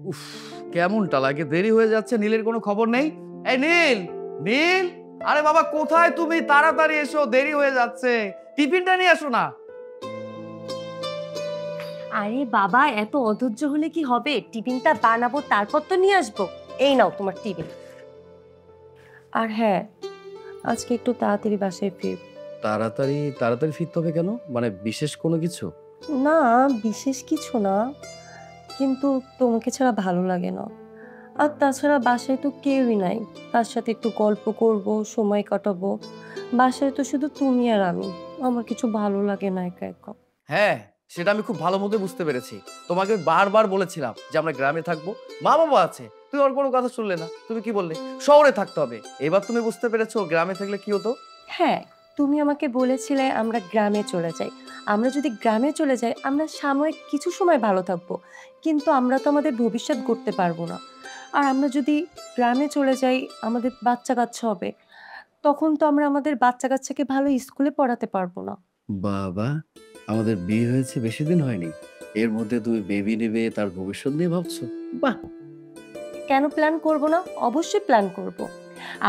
উফ, কেমনটা লাগে, দেরি হয়ে যাচ্ছে, নীলের কোনো খবর নেই। এই নীল, নীল, আরে বাবা কোথায় তুমি? তাড়াতাড়ি এসো, দেরি হয়ে যাচ্ছে, টিফিনটা নিয়ে এসো না। আরে বাবা, এত অধৈর্য হলে কি হবে? টিফিনটা বানাবো, তারপর তো নিয়ে আসবো। এই নাও তোমার টিফিন। আর হ্যাঁ, আজকে একটু তাড়াতাড়ি বাসায় ফির। তাড়াতাড়ি তাড়াতাড়ি ফিরতে হবে কেন? মানে বিশেষ কোনো কিছু? না, বিশেষ কিছু না, কিন্তু তোমাকে ছাড়া ভালো লাগে না। আর তাছাড়া বাসায় তো কেউই নাই, তার সাথে একটু গল্প করব, সময় কাটাবো। বাসায় তো শুধু তুমি আর আমি। আমার কিছু ভালো লাগে না একা একা। হ্যাঁ, সেটা আমি খুব ভালো মতো বুঝতে পেরেছি। তোমাকে বারবার বলেছিলাম যে আমরা গ্রামে থাকবো, মা বাবা আছে, তুমি ওর কোনো কথা শুনলে না। তুমি কি বললে শহরে থাকতে হবে? এবার তুমি বুঝতে পেরেছো গ্রামে থাকলে কি হতো। হ্যাঁ, তুমি আমাকে বলেছিলে আমরা গ্রামে চলে যাই। আমরা যদি গ্রামে চলে যাই, আমরা সাময়িক কিছু সময় ভালো থাকবো, কিন্তু আমরা তো আমাদের ভবিষ্যৎ গড়তে পারবো না। আর আমরা যদি গ্রামে চলে যাই, আমাদের বাচ্চা কাচ্চা হবে, তখন তো আমরা আমাদের বাচ্চা কাচ্চাকে ভালো স্কুলে পড়াতে পারবো না। বাবা, আমাদের বিয়ে হয়েছে বেশি দিন হয়নি, এর মধ্যে তুমি বেবি নেবে, তার ভবিষ্যৎ নিয়ে ভাবছো? বাহ! কেন প্ল্যান করব না? অবশ্যই প্ল্যান করব।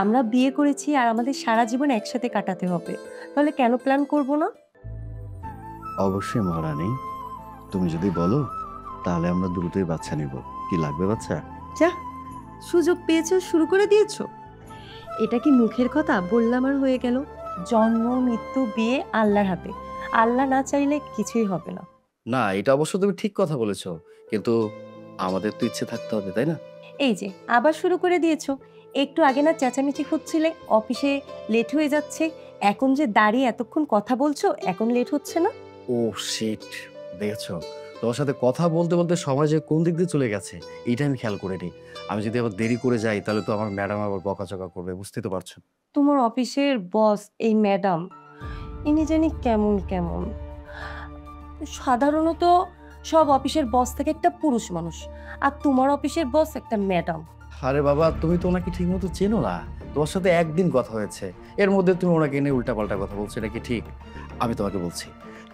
আমরা বিয়ে করেছি আর আমাদের সারা জীবন একসাথে কাটাতে হবে, তাহলে কেন প্ল্যান করব না? অবশ্যই মহারানী, তুমি যদি বলো তাহলে আমরা দ্রুতই বাচ্চা নিব। কি লাগবে বাচ্চা? যা, সুযোগ পেয়েছো, শুরু করে দিয়েছো। এটা কি মুখের কথা? বললাম আর হয়ে গেল। জন্ম মৃত্যু বিয়ে আল্লাহর হাতে। আল্লাহ না চাইলে কিছুই হবে না। না, এটা অবশ্য তুমি ঠিক কথা বলেছো, কিন্তু আমাদের তো ইচ্ছে থাকতে হবে, তাই না? এই যে আবার শুরু করে দিয়েছো। একটু আগে না চেঁচামেচি হচ্ছিলে, অফিসে লেট হয়ে যাচ্ছে, এখন যে দাঁড়িয়ে এতক্ষণ কথা বলছো, এখন লেট হচ্ছে না? ও শিট, দেখেছো, তোমার সাথে কথা বলতে বলতে সময় যে কোন দিক দিয়ে চলে গেছে এইটা আমি খেয়াল করিনি। আমি যদি আবার দেরি করে যাই তাহলে তো আমার ম্যাডাম আবার বকাঝকা করবে, বুঝতেই তো পারছো। তোমার অফিসের বস এই ম্যাডাম, ইনি জানি কেমন কেমন। সাধারণত সব অফিসের বস থেকে একটা পুরুষ মানুষ, আর তোমার অফিসের বস একটা ম্যাডাম। আরে বাবা, তুমি তো ওনাকে ঠিক মতো চেনো না। তোমার সাথে একদিন কথা হয়েছে, এর মধ্যে তুমি ওনাকে এনে উল্টাপাল্টা কথা বলছো, এটা কি ঠিক? আমি তোমাকে বলছি,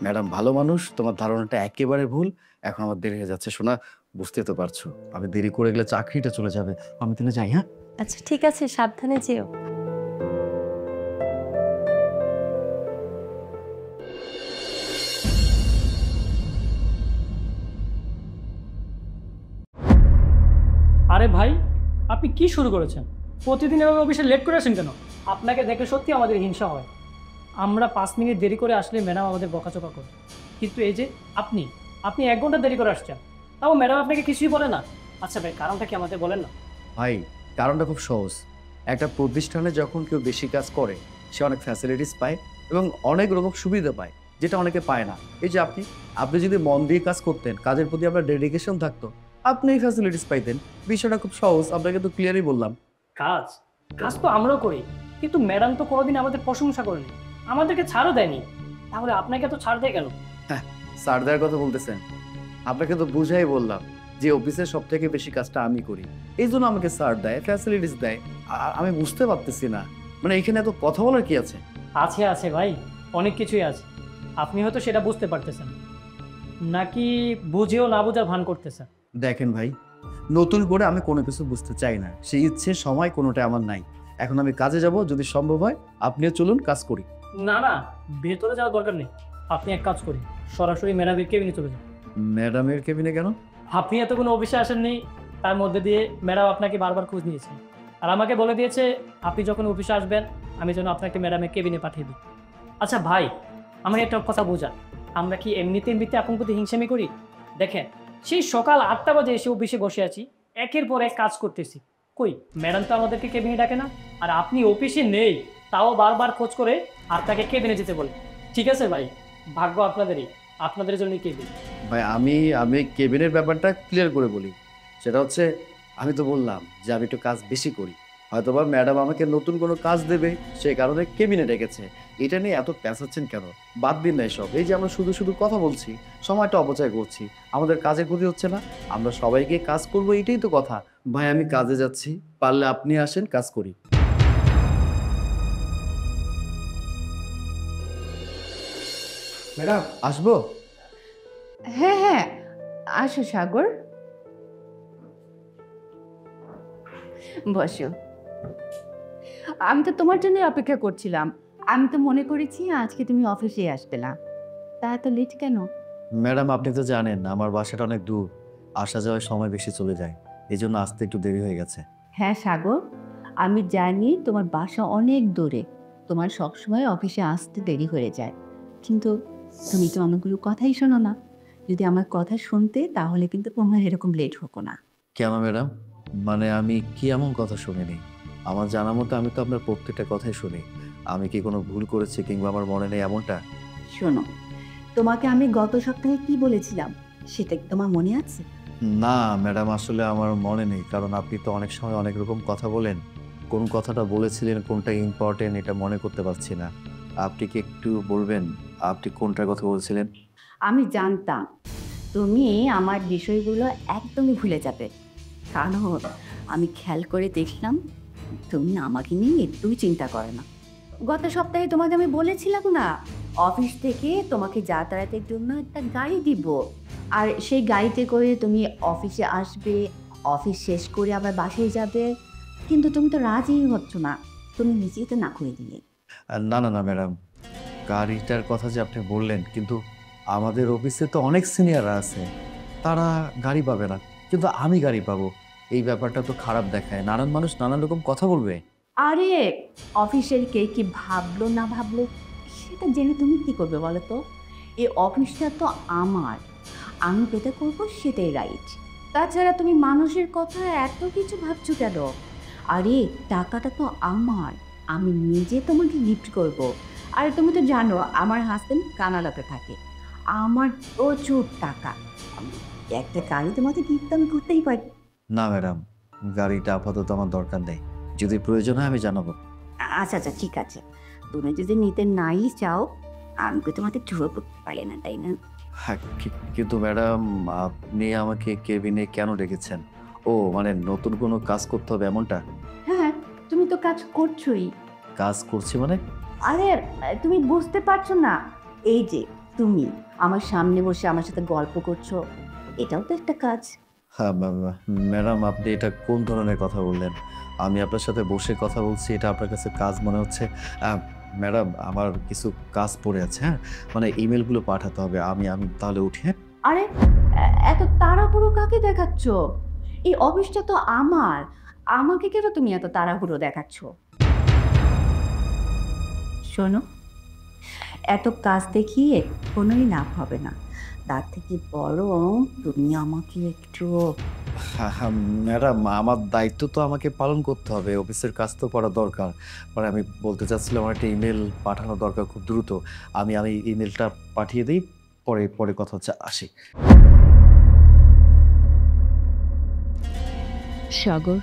ম্যাডাম ভালো মানুষ, তোমার ধারণাটা একেবারে ভুল। এখন আমার দেরি হয়ে যাচ্ছে শোনা, বুঝতে তো পারছো, আমি দেরি করে গেলে চাকরিটা চলে যাবে। আমি তাহলে যাই, হ্যাঁ? আচ্ছা ঠিক আছে, সাবধানে যেও। আরে ভাই, আপনি কি শুরু করেছেন? প্রতিদিন এভাবে অফিসে লেট করে আসেন কেন? আপনাকে দেখে সত্যি আমাদের হিংসা হয়। আমরা 5 মিনিট দেরি করে আসলে ম্যাডাম আমাদের বকাচকা করে, কিন্তু এই যে আপনি আপনি 1 ঘন্টা দেরি করে আসছেন, তাও ম্যাডাম আপনাকে কিছুই বলে না। আচ্ছা ভাই, কারণটা কি আমাদের বলেন না? ভাই, কারণটা খুব সহজ। একটা প্রতিষ্ঠানে যখন কেউ বেশি কাজ করে, সে অনেক ফ্যাসিলিটিস পায় এবং অনেক রকম সুবিধা পায়, যেটা অনেকে পায় না। এই যে আপনি আপনি যদি মন দিয়ে কাজ করতেন, কাজের প্রতি আপনার ডেডিকেশন থাকতো, আপনি এই ফ্যাসিলিটিস পাইতেন। বিষয়টা খুব সহজ, আপনাকে তো ক্লিয়ারই বললাম। কাজ কাজ তো আমরাও করি, কিন্তু ম্যাডাম তো কোনোদিন আমাদের প্রশংসা করেনি, আমাদেরকে ছাড়ও দেয়নি। তাহলে আপনাকে তো ছাড় দেয় কেন? হ্যাঁ, স্যার দেওয়ার কথা বলতেছেন? আপনাকে তো বুঝাই বললাম যে অফিসের সব থেকে বেশি কাজটা আমি করি, এই জন্য আমাকে স্যার দেয়, ফ্যাসিলিটিস দেয়। আমি বুঝতে পারতেছি না, মানে এখানে এত কথা বলার কি আছে? আছে আছে ভাই, অনেক কিছুই আছে। আপনি হয়তো সেটা বুঝতে পারতেছেন, নাকি বুঝেও না বোঝার ভান করতেছেন। দেখেন ভাই, নতুন করে আমি কোনো কিছু বুঝতে চাই না, সেই ইচ্ছে সময় কোনোটা আমার নাই। এখন আমি কাজে যাব, যদি সম্ভব হয় আপনিও চলুন, কাজ করি। না না, ভেতরে যাওয়ার দরকার নেই। আপনি এক কাজ করি, সরাসরি ম্যাডামের কেবিনে চলে যান। ম্যাডামের কেবিনে কেন? আপনি এত কোনো অফিসে আসেননি, তার মধ্যে দিয়ে ম্যাডাম আপনাকে বারবার খোঁজ নিয়েছে, আর আমাকে বলে দিয়েছে আপনি যখন অফিসে আসবেন আমি যেন আপনাকে ম্যাডামের কেবিনে পাঠিয়ে দিই। আচ্ছা ভাই, আমার একটা কথা বোঝা, আমরা কি এমনিতে আপনার প্রতি হিংসামি করি? দেখেন, সেই সকাল 8টা বাজে এসে অফিসে বসে আছি, একের পর এক কাজ করতেছি, কই ম্যাডাম তো আমাদেরকে কেবিনে ডাকে না। আর আপনি অফিসে নেই, তাও বারবার খোঁজ করে আপনাকে কেবিনে যেতে বলে। ঠিক আছে ভাই, ভাগ্য আপনাদেরই, আপনাদের জন্যই কেবিন। ভাই, আমি আমি কেবিনের ব্যাপারটা ক্লিয়ার করে বলি। সেটা হচ্ছে, আমি তো বললাম যে আমি একটু কাজ বেশি করি, হয়তোবা ম্যাডাম আমাকে নতুন কোনো কাজ দেবে, সেই কারণে কেবিনে ডেকেছে। এটা নিয়ে এত প্যাঁচাচ্ছেন কেন? বাদ দিন না এসব। এই যে আমরা শুধু শুধু কথা বলছি, সময়টা অপচয় করছি, আমাদের কাজের ক্ষতি হচ্ছে না? আমরা সবাইকে কাজ করব, এটাই তো কথা। ভাই, আমি কাজে যাচ্ছি, পারলে আপনি আসেন, কাজ করি। ম্যাডাম আসবো? হ্যাঁ হ্যাঁ, আসো সাগর। বসো। আমি তো তোমার জন্য অপেক্ষা করছিলাম। আমি তো মনে করেছি আজকে তুমি অফিসে আসবে না। তা এত লেট কেন? ম্যাডাম আপনি তো জানেন আমার বাসাটা অনেক দূর, আসা যাওয়ার সময় বেশি চলে যায়, এই জন্য আসতে একটু দেরি হয়ে গেছে। হ্যাঁ সাগর, আমি জানি তোমার বাসা অনেক দূরে, তোমার সবসময় অফিসে আসতে দেরি হয়ে যায়, কিন্তু তুমি তো অনেকগুলো কথাই শোনো না। যদি আমার কথা শুনতে তাহলে কিন্তু তোমার এরকম লেট হতো না। কেন ম্যাডাম? মানে আমি কি এমন কথা শুনিনি? আমার জানা মতো আমি তো আপনার প্রত্যেকটা কথাই শুনি। আমি কি কোনো ভুল করেছি কিংবা আমার মনে নেই এমনটা? শোনো, তোমাকে আমি গত সপ্তাহে কি বলেছিলাম সেটা কি তোমার মনে আছে? না ম্যাডাম, আসলে আমার মনে নেই, কারণ আপনি তো অনেক সময় অনেক রকম কথা বলেন। কোন কথাটা বলেছিলেন, কোনটা ইম্পর্টেন্ট এটা মনে করতে পারছি না। আপনি কি একটু বলবেন আপনি কোনটার কথা বলছিলেন? আমি জানতাম তুমি আমার বিষয়গুলো একদমই ভুলে যাবে, কারণ আমি খেয়াল করে দেখলাম তুমি আমাকে নিয়ে একটুই চিন্তা করো না। গত সপ্তাহে তোমাকে আমি বলেছিলাম না, অফিস থেকে তোমাকে যাতায়াতের জন্য একটা গাড়ি দিব, আর সেই গাড়িতে করে তুমি অফিসে আসবে, অফিস শেষ করে আবার বাসায় যাবে, কিন্তু তুমি তো রাজিই হচ্ছ না, তুমি নিজেই তো না করে দিলে। না না না ম্যাডাম, গাড়িটার কথা যে আপনি বললেন, কিন্তু আমাদের অফিসে তো অনেক সিনিয়ররা আছে, তারা গাড়ি পাবে না, কিন্তু আমি গাড়ি পাবো। এই ব্যাপারটা তো খারাপ দেখায়, নানান মানুষ নানান রকম কথা বলবে। আরে অফিসের কে কি ভাবলো না ভাবলো সেটা জেনে তুমি কি করবে বলো তো? এই অফিসটা তো আমার, আমি যেটা করবো সেটাই রাইট। তাছাড়া তুমি মানুষের কথা এত কিছু ভাবছো কেন? আরে টাকাটা তো আমার, আমি নিজে তোমাকে গিফট করব। আর তুমি তো জানো আমার হাজবেন্ড কানাডাতে থাকে, আমার প্রচুর টাকা, আমি একটা গাড়ি তোমাকে গিফট আমি করতেই পারি। না ম্যাডাম, গাড়িটা আপাতত আমার দরকার নেই, যদি প্রয়োজন হয় আমি জানাবো। আচ্ছা আচ্ছা ঠিক আছে, তুমি যদি নিতে নাই চাও আমি তো তোমাকে জোর করতে পারি না, তাই না? হ্যাঁ, কিন্তু ম্যাডাম আপনি আমাকে কেবিনে কেন রেখেছেন? ও মানে নতুন কোনো কাজ করতে হবে এমনটা? হ্যাঁ, তুমি তো কাজ করছোই। কাজ করছি মানে? আরে তুমি বুঝতে পারছো না, এই যে তুমি আমার সামনে বসে আমার সাথে গল্প করছো, এটাও তো একটা কাজ। হ্যাঁ ম্যাডাম, আপনি এটা কোন ধরনের কথা বললেন? আমি আপনার সাথে বসে কথা বলছি, এটা আপনার কাছে কাজ মনে হচ্ছে? ম্যাডাম আমার কিছু কাজ পড়ে আছে, হ্যাঁ, মানে ইমেলগুলো পাঠাতে হবে, আমি আমি তাহলে উঠি, হ্যাঁ? আরে এত তাড়াহুড়ো কাকে দেখাচ্ছ? এই অফিসটা তো আমার, আমাকে কেন তুমি এত তাড়াহুড়ো দেখাচ্ছ? শোনো, এত কাজ দেখিয়ে কোনোই লাভ হবে না, তার থেকে বরং তুমি আমাকে একটু। হ্যাঁ হ্যাঁ ম্যাডাম, আমার দায়িত্ব তো আমাকে পালন করতে হবে, অফিসের কাজ তো করা দরকার। মানে আমি বলতে চাচ্ছিলাম আমার একটা ইমেল পাঠানো দরকার খুব দ্রুত। আমি আমি ইমেলটা পাঠিয়ে দিই, পরে পরে কথা হচ্ছে, আসি। সাগর,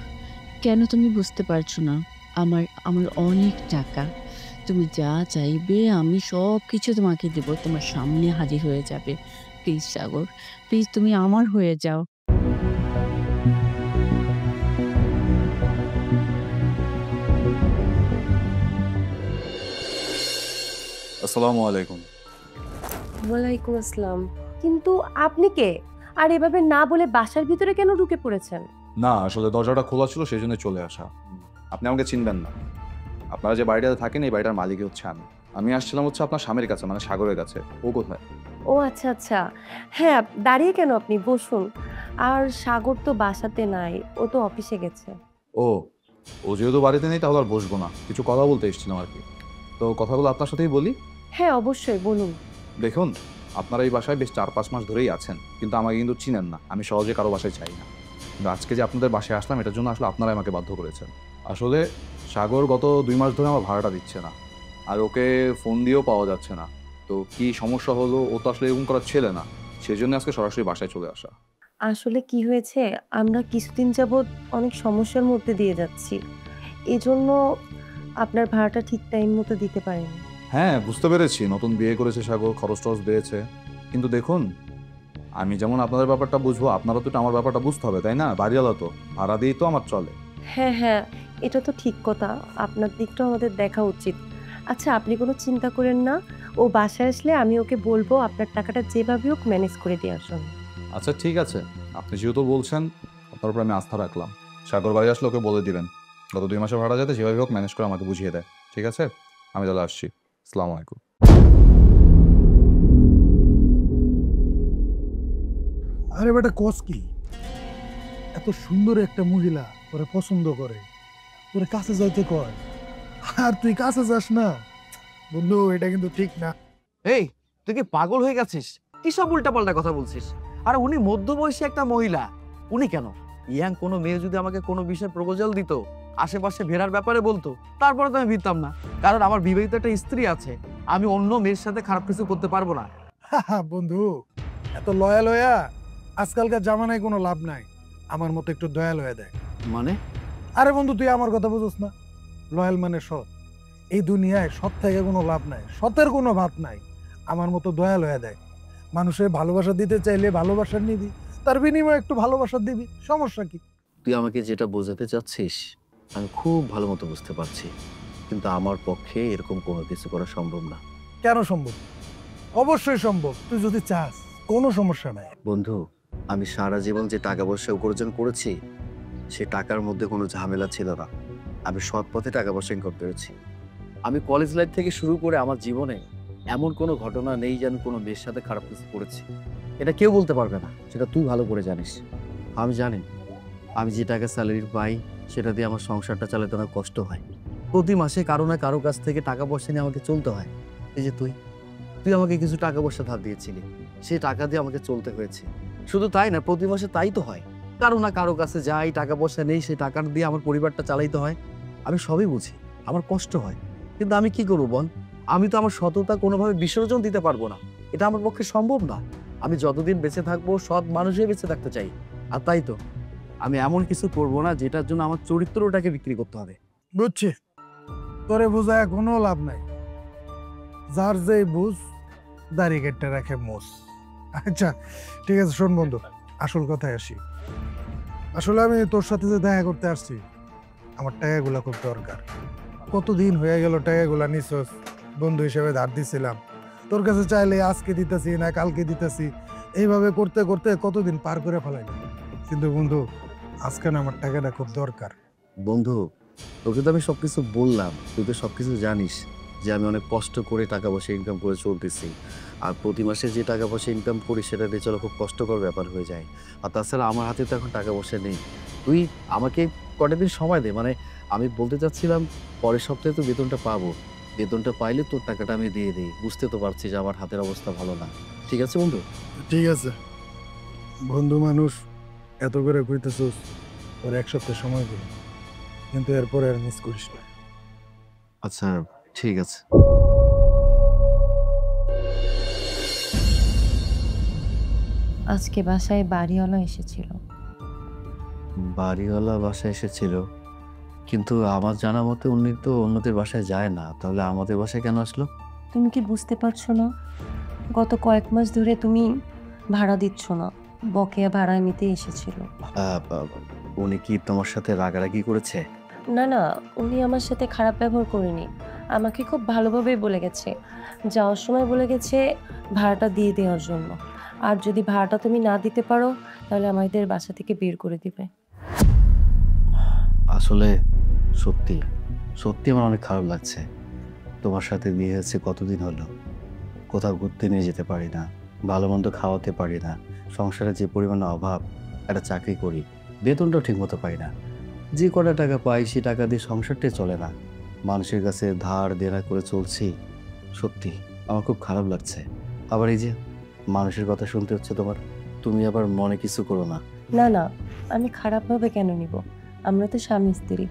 কেন তুমি বুঝতে পারছো না? আমার আমার অনেক টাকা, তুমি যা চাইবে আমি সব কিছু তোমাকে দেবো, তোমার সামনে হাজির হয়ে যাবে। প্লিজ সাগর, প্লিজ তুমি আমার হয়ে যাও। আসসালামু আলাইকুম। ওয়ালাইকুম আসসালাম। কিন্তু আপনি কে? আর এভাবে না বলে বাসার ভিতরে কেন ঢুকে পড়েছেন? না, আসলে দরজাটা খোলা ছিল সেই জন্য চলে আসা। আপনি আমাকে চিনবেন না। আপনারা যে বাড়িটাতে থাকেন এই বাড়িটার মালিকই হচ্ছে আমি। আমি আসছিলাম হচ্ছে আপনার স্বামীর কাছে, মানে সাগরের কাছে। ও কোথায়? ও আচ্ছা আচ্ছা, হ্যাঁ দাঁড়িয়ে কেন, আপনি বসুন। আর সাগর তো বাসাতে নাই, ও তো অফিসে গেছে। ও ও যেহেতু বাড়িতে নেই তাহলে আর বসবো না, কিছু কথা বলতে এসেছিলাম আর কি। তো কথাগুলো আপনার সাথেই বলি। হ্যাঁ অবশ্যই বলুন। দেখুন, আপনারা এই বাসায় বেশ 4-5 মাস ধরেই আছেন, কিন্তু আমাকে কিন্তু চিনেন না। আমি সহজে কারো বাসায় চাই না, কিন্তু আজকে যে আপনাদের বাসায় আসলাম এটার জন্য আসলে আপনারাই আমাকে বাধ্য করেছেন। আসলে সাগর গত 2 মাস ধরে আমার ভাড়াটা দিচ্ছে না, আর ওকে ফোন দিয়েও পাওয়া যাচ্ছে না। তো কি সমস্যা হলো, ও তো আসলে এরকম করার ছেলে না, সেই জন্য আজকে সরাসরি বাসায় চলে আসা। আসলে কি হয়েছে, আমরা কিছুদিন যাবৎ অনেক সমস্যার মধ্যে দিয়ে যাচ্ছি, এজন্য আপনার ভাড়াটা ঠিক টাইম মতো দিতে পারিনি। হ্যাঁ বুঝতে পেরেছি, নতুন বিয়ে করেছে সাগর, খরচ টরচ বেড়েছে, কিন্তু দেখুন আমি যেমন আপনাদের ব্যাপারটা বুঝবো আপনারা তো আমার ব্যাপারটা বুঝতে হবে, তাই না? বাড়িওয়ালা তো, ভাড়া দিয়েই তো আমার চলে। হ্যাঁ হ্যাঁ, এটা তো ঠিক কথা, আপনার দিকটাও আমাদের দেখা উচিত। আচ্ছা আপনি কোনো চিন্তা করেন না, ও বাসায় আসলে আমি ওকে বলবো আপনার টাকাটা যেভাবে হোক ম্যানেজ করে দিয়ে আসুন। আচ্ছা ঠিক আছে, আপনি যেহেতু বলছেন আপনার উপর আমি আস্থা রাখলাম। সাগর বাড়ি আসলে ওকে বলে দিবেন গত 2 মাসের ভাড়া যাতে যেভাবে হোক ম্যানেজ করে আমাকে বুঝিয়ে দেয়, ঠিক আছে? আমি তাহলে আসছি। আসসালামু আলাইকুম। আরে বেটা কস কি, এত সুন্দর একটা মহিলা তোরে পছন্দ করে, তোরে কাছে যাইতে কয়, আর তুই কাছে যাস না। বন্ধু এটা কিন্তু ঠিক না। এই তুই কি পাগল হয়ে গেছিস? কি সব উল্টাপাল্টা কথা বলছিস? আর উনি মধ্যবয়সী একটা মহিলা, উনি কেন? ইয়াং কোনো মেয়ে যদি আমাকে কোনো বিষয়ে প্রপোজাল দিত, আশেপাশে ভেড়ার ব্যাপারে বলতো, তারপরে তো আমি ভিড়তাম না, কারণ আমার বিবাহিত একটা স্ত্রী আছে। আমি অন্য মেয়ের সাথে খারাপ কিছু করতে পারবো না। বন্ধু এত লয়া লয়া আজকালকার জামানায় কোনো লাভ নাই, আমার মতো একটু দয়াল হয়ে দেয়। মানে? আরে বন্ধু তুই আমার কথা বুঝোস না, লয়াল মানে সৎ। এই দুনিয়ায় সৎ থেকে কোনো লাভ নাই, সতের কোনো ভাত নাই। আমার মতো দয়াল হয়ে দেয়, মানুষের ভালোবাসা দিতে চাইলে ভালোবাসা নিবি, তার বিনিময়ে একটু ভালোবাসা দিবি, সমস্যা কি? তুই আমাকে যেটা বোঝাতে চাচ্ছিস আমি খুব ভালো মতো বুঝতে পারছি, কিন্তু আমার পক্ষে এরকম কোনো কিছু করা সম্ভব না। কেন সম্ভব? অবশ্যই সম্ভব, তুই যদি চাস, কোনো সমস্যা নাই। বন্ধু, আমি সারা জীবন যে টাকা পয়সা উপার্জন করেছি সে টাকার মধ্যে কোনো ঝামেলা ছিল না। আমি সৎ পথে টাকা পয়সা ইনকাম করেছি। আমি কলেজ লাইফ থেকে শুরু করে আমার জীবনে এমন কোনো ঘটনা নেই যে আমি কোনো মেয়ের সাথে খারাপ কিছু করেছি। এটা কেউ বলতে পারবে না, সেটা তুই ভালো করে জানিস। আমি জানি আমি যে টাকা স্যালারি পাই সেটা দিয়ে আমার সংসারটা চালাতে আমার কষ্ট হয়। প্রতি মাসে কারো না কারো কাছ থেকে টাকা পয়সা নিয়ে আমাকে চলতে হয়। এই যে তুই আমাকে কিছু টাকা পয়সা ধার দিয়েছিলি, সেই টাকা দিয়ে আমাকে চলতে হয়েছে। শুধু তাই না, প্রতি মাসে তাই তো হয়, কারো না কারো কাছে যাই, টাকা পয়সা নেই, সেই টাকা দিয়ে আমার পরিবারটা চালাইতে হয়। আমি সবই বুঝি, আমার কষ্ট হয়, কিন্তু আমি কি করবো বল? আমি তো আমার সততা কোনোভাবে বিসর্জন দিতে পারবো না, এটা আমার পক্ষে সম্ভব না। আমি যতদিন বেঁচে থাকবো সৎ মানুষই বেঁচে থাকতে চাই, আর তাই তো আমি এমন কিছু করবো না যেটার জন্য আমার চরিত্রটাকে বিক্রি করতে হবে। বুঝছি, তোরে বোঝায় কোনো লাভ নাই। যার যে বুঝ দাড়ি কেটে রাখে মোষ। আচ্ছা ঠিক আছে, শোন বন্ধু, আসল কথায় আসি। আসলে আমি তোর সাথে যে দেখা করতে আসছি, আমার টাকাগুলা খুব দরকার। কতদিন হয়ে গেল টাকাগুলা নিছস, বন্ধু হিসেবে ধার দিছিলাম, তোর কাছে চাইলে আজকে দিতেছি না কালকে দিতেছি, এইভাবে করতে করতে কতদিন পার করে ফেলাইলাম। কিন্তু বন্ধু আজকে না আমার টাকাটা খুব দরকার। বন্ধু, তোকে তো আমি সবকিছু বললাম, তুই তো সবকিছু জানিস যে আমি অনেক কষ্ট করে টাকা পয়সা ইনকাম করে চলতেছি, আর প্রতি মাসে যে টাকা পয়সা ইনকাম করি সেটা দিয়ে চলো খুব কষ্টকর ব্যাপার হয়ে যায়। আর তাছাড়া আমার হাতে তো এখন টাকা পয়সা নেই। তুই আমাকে কটা দিন সময় দে, মানে আমি বলতে চাচ্ছিলাম পরের সপ্তাহে তো বেতনটা পাবো, বেতনটা পাইলে তোর টাকাটা আমি দিয়ে দিই। বুঝতে তো পারছি যে আমার হাতের অবস্থা ভালো না। ঠিক আছে বন্ধু? ঠিক আছে বন্ধু, মানুষ এত করে কইতেছস, ওর এক সপ্তাহ সময় দিই, কিন্তু এরপরে আর মিস করিস না। আচ্ছা ঠিক আছে। আজকে বাসায় বাড়িওয়ালা এসেছিল। বাড়িওয়ালা বাসায় এসেছিল, কিন্তু আমার জানা মতে উনি তো অন্যদের বাসায় যায় না, তাহলে আমাদের বাসায় কেন আসলো? তুমি কি বুঝতে পারছো না? গত কয়েক মাস ধরে তুমি ভাড়া দিচ্ছ না, বকেয়া ভাড়া নিতে এসেছিল। উনি কি তোমার সাথে রাগারাগি করেছে? না না, উনি আমার সাথে খারাপ ব্যবহার করেনি, আমাকে খুব ভালোভাবেই বলে গেছে। যাওয়ার সময় বলে গেছে ভাড়াটা দিয়ে দেওয়ার জন্য, আর যদি ভাড়াটা তুমি না দিতে পারো তাহলে আমাদের বাসা থেকে বের করে দিবে। আসলে সত্যি সত্যি আমার অনেক খারাপ লাগছে। তোমার সাথে বিয়ে হয়েছে কতদিন হলো, কোথাও ঘুরতে নিয়ে যেতে পারি না, ভালো মন্দ খাওয়াতে পারি না, সংসারে যে পরিমাণে অভাব, একটা চাকরি করি, বেতনটাও ঠিকমতো পাই না, যে কটা টাকা পাই সেই টাকা দিয়ে সংসারটাই চলে না, মানুষের কাছে ধার দেনা করে চলছি। সত্যি আমার খুব খারাপ লাগছে। আবার এই যে মানুষের কথা শুনতে হচ্ছে তোমার, তুমি আবার মনে কিছু করো না। না না, আমি খারাপভাবে কেন নিব? আমরা তো স্বামী স্ত্রী,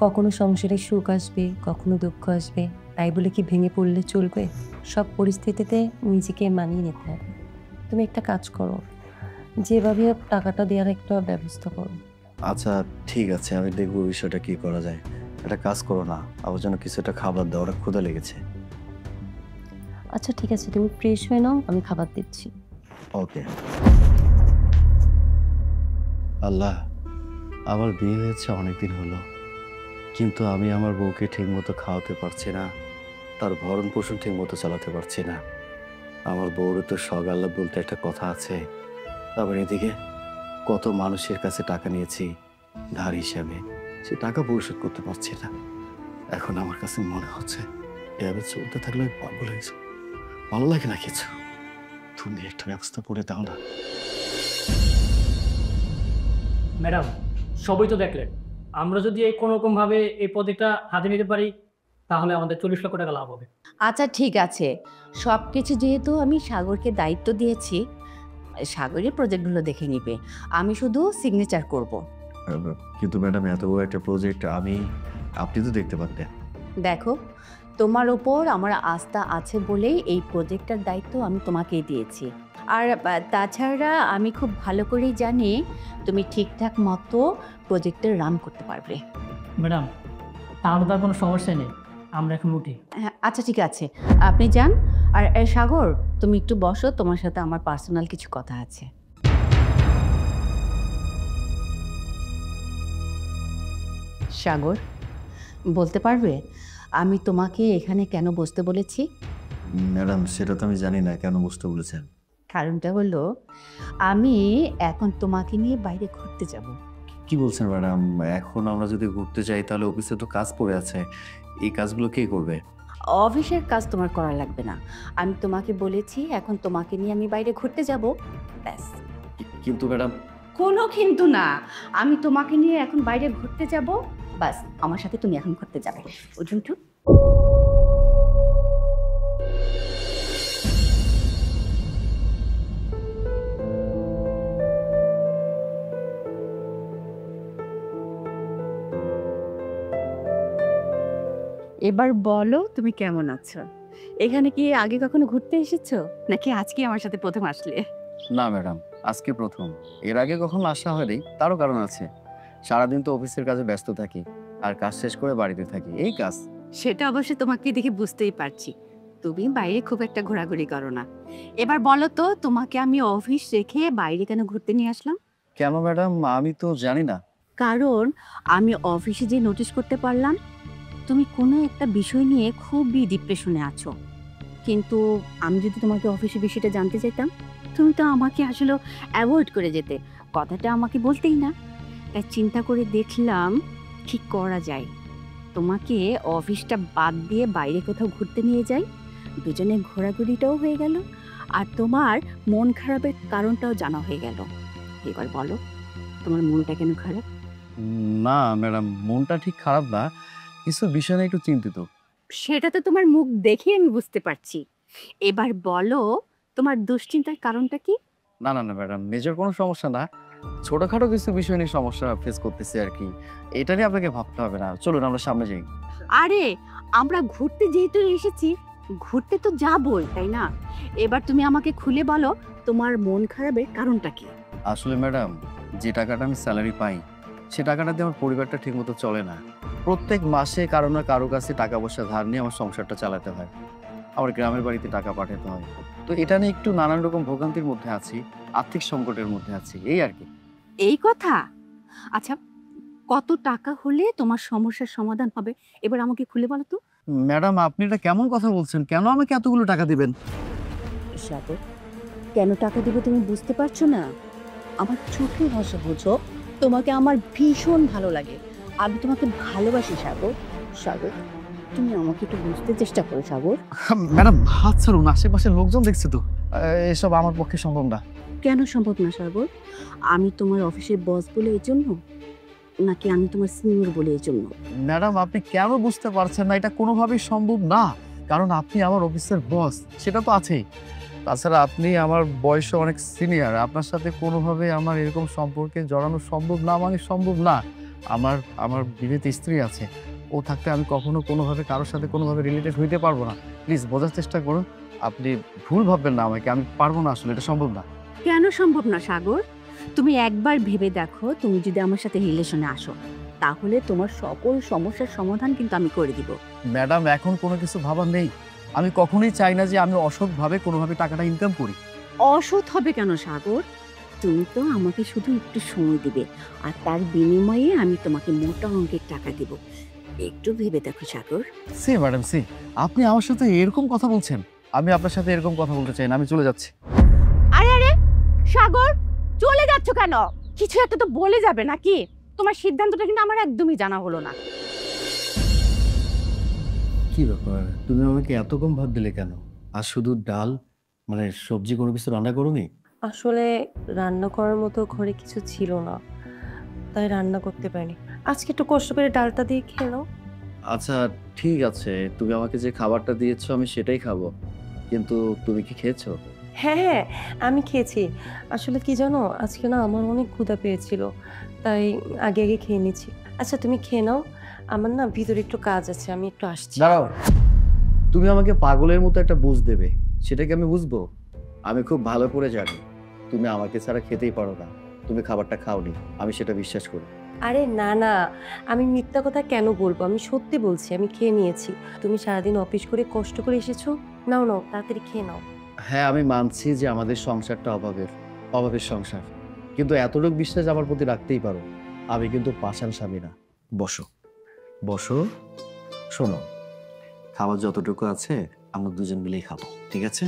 কখনো সংসারে সুখ আসবে, কখনো দুঃখ আসবে, তাই বলে কি ভেঙে পড়লে চলবে? সব পরিস্থিতিতে নিজেকে মানিয়ে নিতে হবে। তুমি একটা কাজ করো, যেভাবে হোক টাকাটা দেওয়ার একটা ব্যবস্থা করো। আচ্ছা ঠিক আছে, আমি দেখবো বিষয়টা কি করা যায়। একটা কাজ করো না, আমার জন্য কিছু একটা খাবার দাও, ওরা ক্ষুধা লেগেছে। আচ্ছা ঠিক আছে, তুমি ফ্রেশ হয়ে নাও, আমি খাবার দিচ্ছি। ওকে। আল্লাহ, আমার বিয়ে হয়েছে অনেকদিন হলো, কিন্তু আমি আমার বউকে ঠিকমতো খাওয়াতে পারছি না, তার ভরণ পোষণ ঠিকমতো চালাতে পারছি না। আমার বউরও তো শখ আল্লাহ বলতে একটা কথা আছে। আবার এদিকে কত মানুষের কাছে টাকা নিয়েছি, ধার হিসাবে সে টাকা পরিশোধ করতে পারছে না। এখন আমার কাছে মনে হচ্ছে এভাবে চলতে থাকলে আমি পাগল হয়ে যাবো। ভালো লাগে না কিছু, তুমি একটা ব্যবস্থা করে দাও না। ম্যাডাম, সবই তো দেখলেন, আমরা যদি এই কোনো রকমভাবে এই প্রজেক্টটা হাতে নিতে পারি তাহলে আমাদের 40 লক্ষ টাকা লাভ হবে। আচ্ছা ঠিক আছে, সব কিছু যেহেতু আমি সাগরকে দায়িত্ব দিয়েছি, সাগরের প্রজেক্টগুলো দেখে নিবে, আমি শুধু সিগনেচার করব। কিন্তু ম্যাডাম, এত বড় একটা প্রজেক্ট আপনি তো দেখতে পারতেন। দেখো, তোমার ওপর আমার আস্থা আছে বলেই এই প্রজেক্টটার দায়িত্ব আমি তোমাকেই দিয়েছি। আর তাছাড়া আমি খুব ভালো করেই জানি তুমি ঠিকঠাক মতো প্রজেক্টটা রান করতে পারবে। ম্যাডাম, তাহলে তো আর কোনো সমস্যা নেই, আমরা এখন উঠি। হ্যাঁ আচ্ছা ঠিক আছে, আপনি যান। আর সাগর, তুমি একটু বসো, তোমার সাথে আমার পার্সোনাল কিছু কথা আছে। সাগর, বলতে পারবে আমি তোমাকে এখানে কেন বসতে বলেছি? ম্যাডাম, সেটা তো আমি জানি না কেন বুঝতে বলেছেন। কারণটা হলো, আমি এখন তোমাকে নিয়ে বাইরে ঘুরতে যাব। কি বলছেন ম্যাডাম? এখন আমরা যদি ঘুরতে যাই তাহলে অফিসে তো কাজ পড়ে আছে, এই কাজগুলো কে করবে? অফিসের কাজ তোমার করা লাগবে না, আমি তোমাকে বলেছি এখন তোমাকে নিয়ে আমি বাইরে ঘুরতে যাব, ব্যাস। কিন্তু ম্যাডাম, কোনো কিন্তু না, আমি তোমাকে নিয়ে এখন বাইরে ঘুরতে যাব, বাস। আমার সাথে তুমি এখন ঘুরতে যাবে, উঠুন তো। এবার বলো, তুমি কেমন আছো? এখানে কি আগে কখনো ঘুরতে এসেছো, নাকি আজকে আমার সাথে প্রথম আসলে? না ম্যাডাম, আজকে প্রথম। এর আগে কখনো আসা হয়নি, তারও কারণ আছে। সারাদিন তো অফিসের কাজে ব্যস্ত থাকি, আর কাজ শেষ করে বাড়িতে থাকি, এই কাজ। সেটা অবশ্য তোমাকে দেখে বুঝতেই পারছি, তুমি বাইরে খুব একটা ঘোরাঘুরি করো না। এবার বলো তো, তোমাকে আমি অফিস রেখে বাইরে কেন ঘুরতে নিয়ে আসলাম? কেন ম্যাডাম? আমি তো জানি না। কারণ আমি অফিসে যে নোটিশ করতে পারলাম তুমি কোনো একটা বিষয় নিয়ে খুবই ডিপ্রেশনে আছো। কিন্তু আমি যদি তোমাকে অফিসে বিষয়টা জানতে চাইতাম, তুমি তো আমাকে আসলে অ্যাভয়েড করে যেতে, কথাটা আমাকে বলতেই না। তাই চিন্তা করে দেখলাম কি করা যায়, তোমাকে অফিসটা বাদ দিয়ে বাইরে কোথাও ঘুরতে নিয়ে যাই, দুজনে ঘোরাঘুরিটাও হয়ে গেল, আর তোমার মন খারাপের কারণটাও জানা হয়ে গেল। এবার বলো, তোমার মনটা কেন খারাপ? না ম্যাডাম, মনটা ঠিক খারাপ না, কিছু বিষয় নিয়ে একটু চিন্তিত। সেটা তো তোমার মুখ দেখে আমি বুঝতে পারছি। এবার বলো, তোমার দুশ্চিন্তার কারণটা কি? না না না ম্যাডাম, মেজর কোনো সমস্যা না, ছোটখাটো কিছু বিষয় নিয়ে সমস্যা ফেস করতেছি আর কি। এটা নিয়ে আপনাকে ভাবতে হবে না, চলুন আমরা সামনে যাই। আরে, আমরা ঘুরতে যেহেতু এসেছি, ঘুরতে তো যাবই, তাই না? এবার তুমি আমাকে খুলে বলো, তোমার মন খারাপের কারণটা কি? আসলে ম্যাডাম, যে টাকাটা আমি স্যালারি পাই, সে টাকাটা দিয়ে আমার পরিবারটা ঠিকমতো চলে না। প্রত্যেক মাসে কারো না কারো কাছে টাকা পয়সা ধার নিয়ে আমার সংসারটা চালাতে হয়, আমার গ্রামের বাড়িতে টাকা পাঠাতে হয়। তো এটা নিয়ে একটু নানান রকম ভোগান্তির মধ্যে আছি, আর্থিক সংকটের মধ্যে আছি, এই আর কি। এই কথা? আচ্ছা, কত টাকা হলে তোমার সমস্যার সমাধান হবে এবার আমাকে খুলে বলো তো। ম্যাডাম, আপনি এটা কেমন কথা বলছেন? কেন আমাকে এতগুলো টাকা দিবেন? সাগর, কেন টাকা দেবো তুমি বুঝতে পারছো না? আমার চোখের ভাষা বুঝো, তোমাকে আমার ভীষণ ভালো লাগে, আমি তোমাকে ভালোবাসি সাগর। সাগর, তুমি আমাকে একটু বুঝতে চেষ্টা করো সাগর। ম্যাডাম, হাত ছাড়ুন, আশেপাশের লোকজন দেখছে তো, এসব আমার পক্ষে সম্ভব না। কেন সম্ভব না সাগর? আমি তোমার অফিসের বস বলে এই জন্য, নাকি আমি তোমার সিনিয়র বলে এই জন্য? ম্যাডাম, আপনি কেন বুঝতে পারছেন না? এটা কোনোভাবেই সম্ভব না, কারণ আপনি আমার অফিসের বস, সেটা তো আছেই। তাছাড়া আপনি আমার বয়সে অনেক সিনিয়র, আপনার সাথে কোনোভাবে আমার এরকম সম্পর্কে জড়ানো সম্ভব না, মানে সম্ভব না। আমার বিবাহিত স্ত্রী আছে, ও থাকতে আমি কখনো কোনোভাবে কারোর সাথে কোনোভাবে রিলেটেড হইতে পারবো না। প্লিজ বোঝার চেষ্টা করুন, আপনি ভুল ভাববেন না আমাকে, আমি পারবো না, আসলে এটা সম্ভব না। কেন সম্ভব না সাগর? তুমি একবার ভেবে দেখো, তুমি যদি আমার সাথে রিলেশনে আসো, তাহলে তোমার সকল সমস্যার সমাধান কিন্তু আমি করে দিব। ম্যাডাম, এখন কোনো কিছু ভাবার নেই, আমি কখনোই চাই না যে আমি অসৎভাবে কোনোভাবে টাকাটা ইনকাম করি। অসৎ হবে কেন সাগর? তুমি তো আমাকে শুধু একটু সময় দিবে, আর তার বিনিময়ে আমি তোমাকে মোটা অঙ্কের টাকা দিব। একটু ভেবে দেখো সাগর। সি ম্যাডাম, সি, আপনি আমার সাথে এরকম কথা বলছেন? আমি আপনার সাথে এরকম কথা বলতে চাই না, আমি চলে যাচ্ছি। আরে আরে সাগর, চলে যাচ্ছ কেন? কিছু একটা তো বলে যাবে নাকি? তোমার সিদ্ধান্তটা কিন্তু আমার একদমই জানা হলো না। কি ব্যাপার, তুমি আমাকে এত কম ভাত দিলে কেন? আর শুধু ডাল, মানে সবজি কোনো কিছু রান্না করোনি? আসলে রান্না করার মতো ঘরে কিছু ছিল না, তাই রান্না করতে পারিনি। আজকে একটু কষ্ট করে ডালটা দিয়ে খেয়ে নাও। আচ্ছা ঠিক আছে, তুমি আমাকে যে খাবারটা দিয়েছো আমি সেটাই খাবো, কিন্তু তুমি কি খেয়েছো? হ্যাঁ হ্যাঁ, আমি খেয়েছি। আসলে কি জানো, আজকে না আমার অনেক ক্ষুধা পেয়েছিল, তাই আগে আগে খেয়ে নিচ্ছি। আচ্ছা তুমি খেয়ে নাও, আমার না ভিতরে একটু কাজ আছে, আমি একটু আসছি। দাঁড়াও, তুমি আমাকে পাগলের মতো একটা বুঝ দেবে, সেটা কি আমি বুঝবো? আমি খুব ভালো করে জানি তুমি আমাকে ছাড়া খেতেই পারো না, তুমি খাবারটা খাওনি, আমি সেটা বিশ্বাস করি। আরে না না, আমি মিথ্যা কথা কেন বলবো, আমি সত্যি বলছি, আমি খেয়ে নিয়েছি। তুমি সারাদিন অফিস করে কষ্ট করে এসেছো, নাও নাও তাড়াতাড়ি খেয়ে নাও। হ্যাঁ আমি মানছি যে আমাদের সংসারটা অভাবের সংসার, কিন্তু এতটুকু বিশ্বাস আমার প্রতি রাখতেই পারো, আমি কিন্তু পাষাণ স্বামী না। বসো বসো, শোনো, খাবার যতটুকু আছে আমরা দুজন মিলেই খাবো, ঠিক আছে?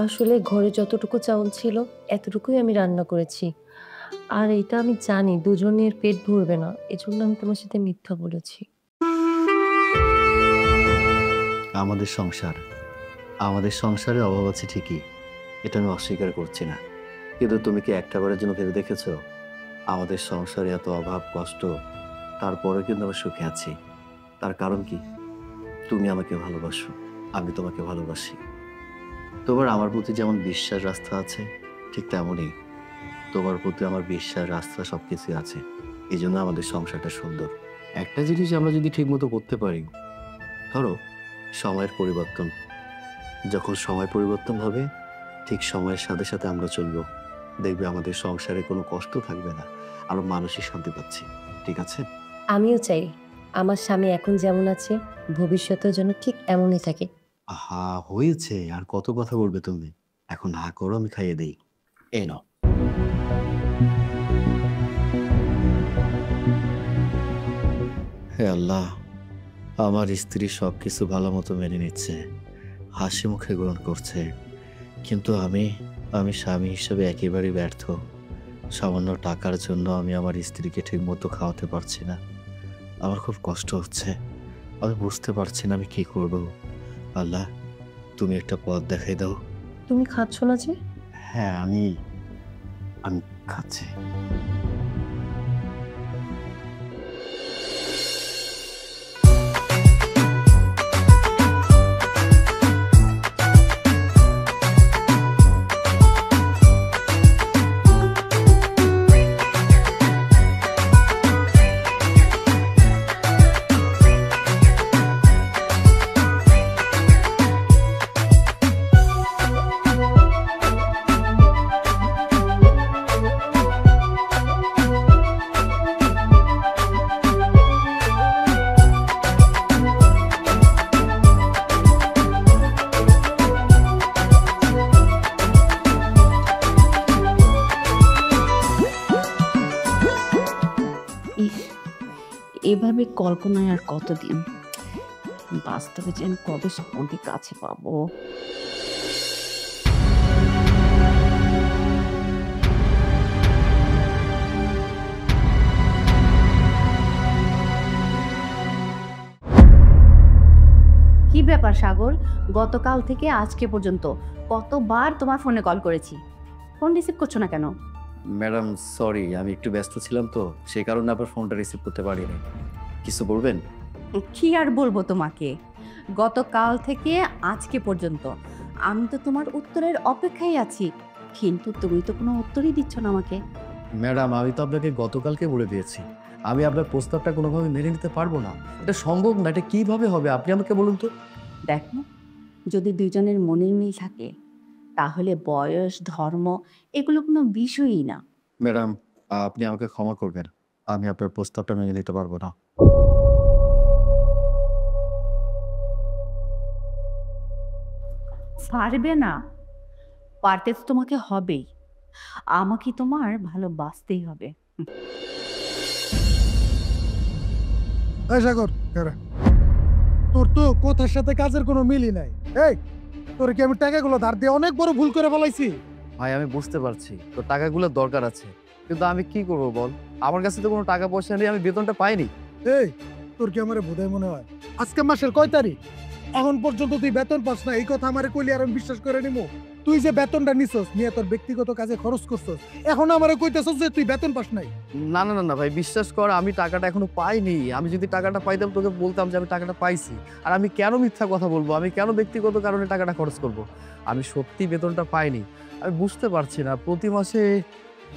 আসলে ঘরে যতটুকু চাউল ছিল এতটুকুই আমি রান্না করেছি, আর এটা আমি জানি দুজনের পেট ভরবে না, এজন্য আমি তোমার সাথে মিথ্যা বলেছি। আমাদের সংসারে অভাব আছে ঠিকই, এটা আমি অস্বীকার করছি না, কিন্তু তুমি কি একটা বারের জন্য ভেবে দেখেছো আমাদের সংসারে এত অভাব কষ্ট, তারপরে কিন্তু আমরা সুখে আছি? তার কারণ কি? তুমি আমাকে ভালোবাসো, আমি তোমাকে ভালোবাসি। তোমার আমার প্রতি যেমন বিশ্বাস আস্থা আছে, ঠিক তেমনই তোমার প্রতি আমার বিশ্বাস আস্থা সবকিছু আছে। এই জন্য আমাদের সংসারটা সুন্দর। একটা জিনিস আমরা যদি ঠিক মতো করতে পারি, ধরো সময়ের পরিবর্তন, যখন সময় পরিবর্তন হবে ঠিক সময়ের সাথে সাথে আমরা চলবো, দেখবে আমাদের সংসারে কোনো কষ্ট থাকবে না, আরো মানসিক শান্তি পাচ্ছি, ঠিক আছে? আমিও চাই আমার স্বামী এখন যেমন আছে ভবিষ্যতেও যেন ঠিক এমনই থাকে। আহা হয়েছে, আর কত কথা বলবে তুমি? এখন না করো, আমি খাইয়ে দেই, এই নাও। হে আল্লাহ, আমার স্ত্রী সবকিছু ভালো মতো মেনে নিচ্ছে, হাসি মুখে গ্রহণ করছে, কিন্তু আমি স্বামী হিসেবে একেবারেই ব্যর্থ। সামান্য টাকার জন্য আমি আমার স্ত্রীকে ঠিক মতো খাওয়াতে পারছি না, আমার খুব কষ্ট হচ্ছে, আমি বুঝতে পারছি না আমি কি করব। আল্লাহ তুমি একটা পথ দেখাই দাও। তুমি খাচ্ছ না যে? হ্যাঁ আমি খাচ্ছি। ইস, এভাবে কল্পনায় আর কতদিন, বাস্তবে যেন কবে সঙ্গে কাছে পাবো। কি ব্যাপার সাগর, গতকাল থেকে আজকে পর্যন্ত কতবার তোমার ফোনে কল করেছি, ফোন রিসিভ করছো না কেন? ম্যাডাম সরি, আমি একটু ব্যস্ত ছিলাম তো, সেই কারণে আপনার ফোনটা রিসিভ করতে পারিনি। কিছু বলবেন? কি আর বলবো তোমাকে, গতকাল থেকে আজকে পর্যন্ত আমি তো তোমার উত্তরের অপেক্ষায় আছি, কিন্তু তুমি তো কোনো উত্তরই দিচ্ছ না আমাকে। ম্যাডাম আমি তো আপনাকে গতকালকে বলে দিয়েছি আমি আপনার প্রস্তাবটা কোনোভাবে মেনে নিতে পারবো না, এটা সম্ভব না, এটা কিভাবে হবে আপনি আমাকে বলুন তো। দেখো, যদি দুজনের মনের মিল থাকে তাহলে বয়স ধর্ম এগুলো কোনো বিষয়ই না। ম্যাডাম আপনি আমাকে ক্ষমা করবেন, আমি আপনার প্রস্তাবটা মেনে নিতে পারবো না। পারবে না? পারতে তো তোমাকে হবেই, আমাকে তোমার ভালোবাসতেই হবে। এই সাগর, কারা? তোর তো কথার সাথে কাজের কোনো মিলই নাই। এই, তোর কি আমি টাকাগুলো ধার দিয়ে অনেক বড় ভুল করে ফেলাইছি? ভাই আমি বুঝতে পারছি তো টাকাগুলো দরকার আছে, কিন্তু আমি কি করবো বল, আমার কাছে তো কোনো টাকা পয়সা নেই, আমি বেতনটা পাইনি। এই তোর কি আমারে বোধহয় মনে হয় আজকে মাসের কয় তারিখ, এখন পর্যন্ত তুই বেতন পাস না, এই কথা আমারে কইলি আর আমি বিশ্বাস করে নিমু? তুই যে বেতনটা নিছস নিয়ে তোর ব্যক্তিগত কাজে খরচ করছস, এখন আমারে কইতেছস যে তুই বেতন পাস নাই। না না না না ভাই, বিশ্বাস কর, আমি টাকাটা এখনো পাইনি। আমি যদি টাকাটা পাইতাম তোকে বলতাম যে আমি টাকাটা পাইছি। আর আমি কেন মিথ্যা কথা বলবো, আমি কেন ব্যক্তিগত কারণে টাকাটা খরচ করব? আমি সত্যি বেতনটা পাইনি। আমি বুঝতে পারছি না, প্রতি মাসে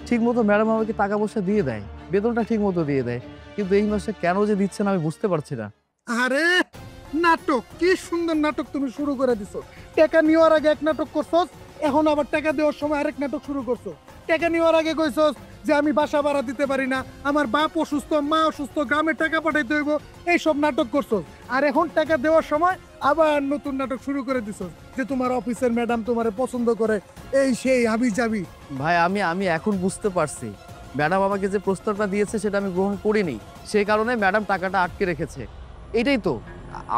ঠিক মতো ম্যাডাম আমাকে টাকা পয়সা দিয়ে দেয়, বেতনটা ঠিক মতো দিয়ে দেয়, কিন্তু এই মাসে কেন যে দিচ্ছে না আমি বুঝতে পারছি না। আরে নাটক, কি সুন্দর নাটক তুমি শুরু করে দিছো। টাকা নেওয়ার আগে এক নাটক করছস, এখন আবার টাকা দেওয়ার সময় আরেক নাটক শুরু করছো। টাকা নেওয়ার আগে কইছস যে আমি বাসা ভাড়া দিতে পারি না, আমার বাপ অসুস্থ, মা অসুস্থ, গ্রামে টাকা পাঠাইতে হইব, এইসব নাটক করছস। আর এখন টাকা দেওয়ার সময় আবার নতুন নাটক শুরু করে দিছস যে তোমার অফিসের ম্যাডাম তোমারে পছন্দ করে, এই সেই হাবি যাবি। ভাই আমি এখন বুঝতে পারছি, ম্যাডাম আমাকে যে প্রস্তাবটা দিয়েছে সেটা আমি গ্রহণ করিনি, সেই কারণে ম্যাডাম টাকাটা আটকে রেখেছে। এটাই তো,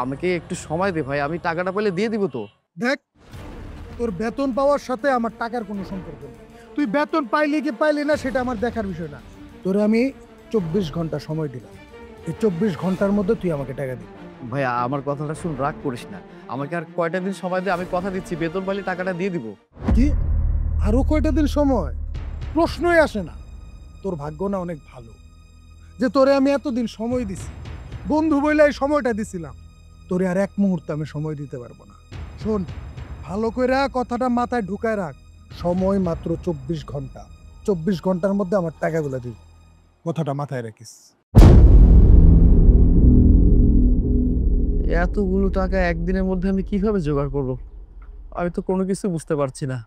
আমাকে একটু সময় দে ভাই, আমি টাকাটা পেলে দিয়ে দিব তো। দেখ, তোর বেতন পাওয়ার সাথে আমার টাকার কোনো সম্পর্ক নেই। তুই বেতন পাইলি কি পাইলি না সেটা আমার দেখার বিষয় না। তোরে আমি 24 ঘন্টা সময় দিলাম, এই 24 ঘন্টার মধ্যে তুই আমাকে টাকা দিবি। ভাই আমার কথাটা শুন, রাগ করিস না, আমাকে আর কয়টা দিন সময় দে, আমি কথা দিচ্ছি বেতন পাইলে টাকাটা দিয়ে দিব। কি আরো কয়টা দিন সময়? প্রশ্নই আসে না। তোর ভাগ্য না অনেক ভালো যে তোরে আমি এতদিন সময় দিছি, বন্ধু বইলে এই সময়টা দিছিলাম। তোরে আর এক মুহূর্ত আমি সময় দিতে পারবো না। শোন, ভালো করে কথাটা মাথায় ঢুকায় রাখ, সময় মাত্র 24 ঘন্টা। 24 ঘন্টার মধ্যে আমার টাকাগুলো দিবি, কথাটা মাথায় রাখিস। এতগুলো টাকা একদিনের মধ্যে আমি কিভাবে জোগাড় করব? আমি তো কোনো কিছু বুঝতে পারছি না।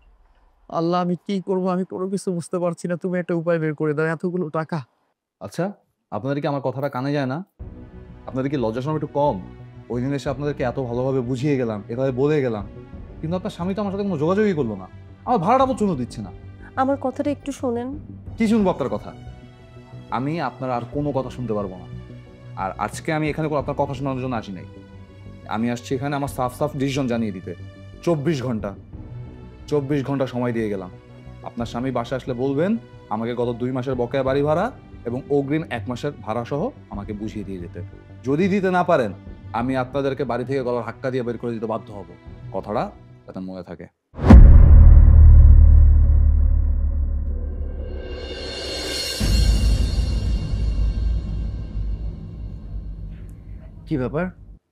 আল্লাহ, আমি কি করব, আমি কোনো কিছু বুঝতে পারছি না। তুমি একটা উপায় বের করে দাও, এতগুলো টাকা। আচ্ছা, আপনাদের কি আমার কথাটা কানে যায় না? আপনাদের কি লজ্জা শরম একটু কম? ওই দিন এসে আপনাদেরকে এত ভালোভাবে বুঝিয়ে গেলাম, এভাবে বলে গেলাম, কিন্তু আপনার স্বামী তো আমার সাথে কোনো যোগাযোগই করলো না, আমার ভাড়াটা পর্যন্ত দিচ্ছে না। আমার কথাটা একটু শোনেন। কি শুনবো আপনার কথা? আমি আপনার আর কোনো কথা শুনতে পারবো না। আর আজকে আমি এখানে কোনো আপনার কথা শোনানোর জন্য আসি নাই। আমি আসছি এখানে আমার সাফ ডিসিশন জানিয়ে দিতে। 24 ঘন্টা 24 ঘন্টা সময় দিয়ে গেলাম। আপনার স্বামী বাসায় আসলে বলবেন আমাকে গত 2 মাসের বকেয়া বাড়ি ভাড়া এবং অগ্রিম 1 মাসের ভাড়া সহ আমাকে বুঝিয়ে দিয়ে যেতে। যদি দিতে না পারেন আমি আপনাদেরকে বাড়ি থেকে গলার হাক্কা দিয়ে বের করে দিতে বাধ্য হব। কথাটা যাতে মনে থাকে। কি ব্যাপার,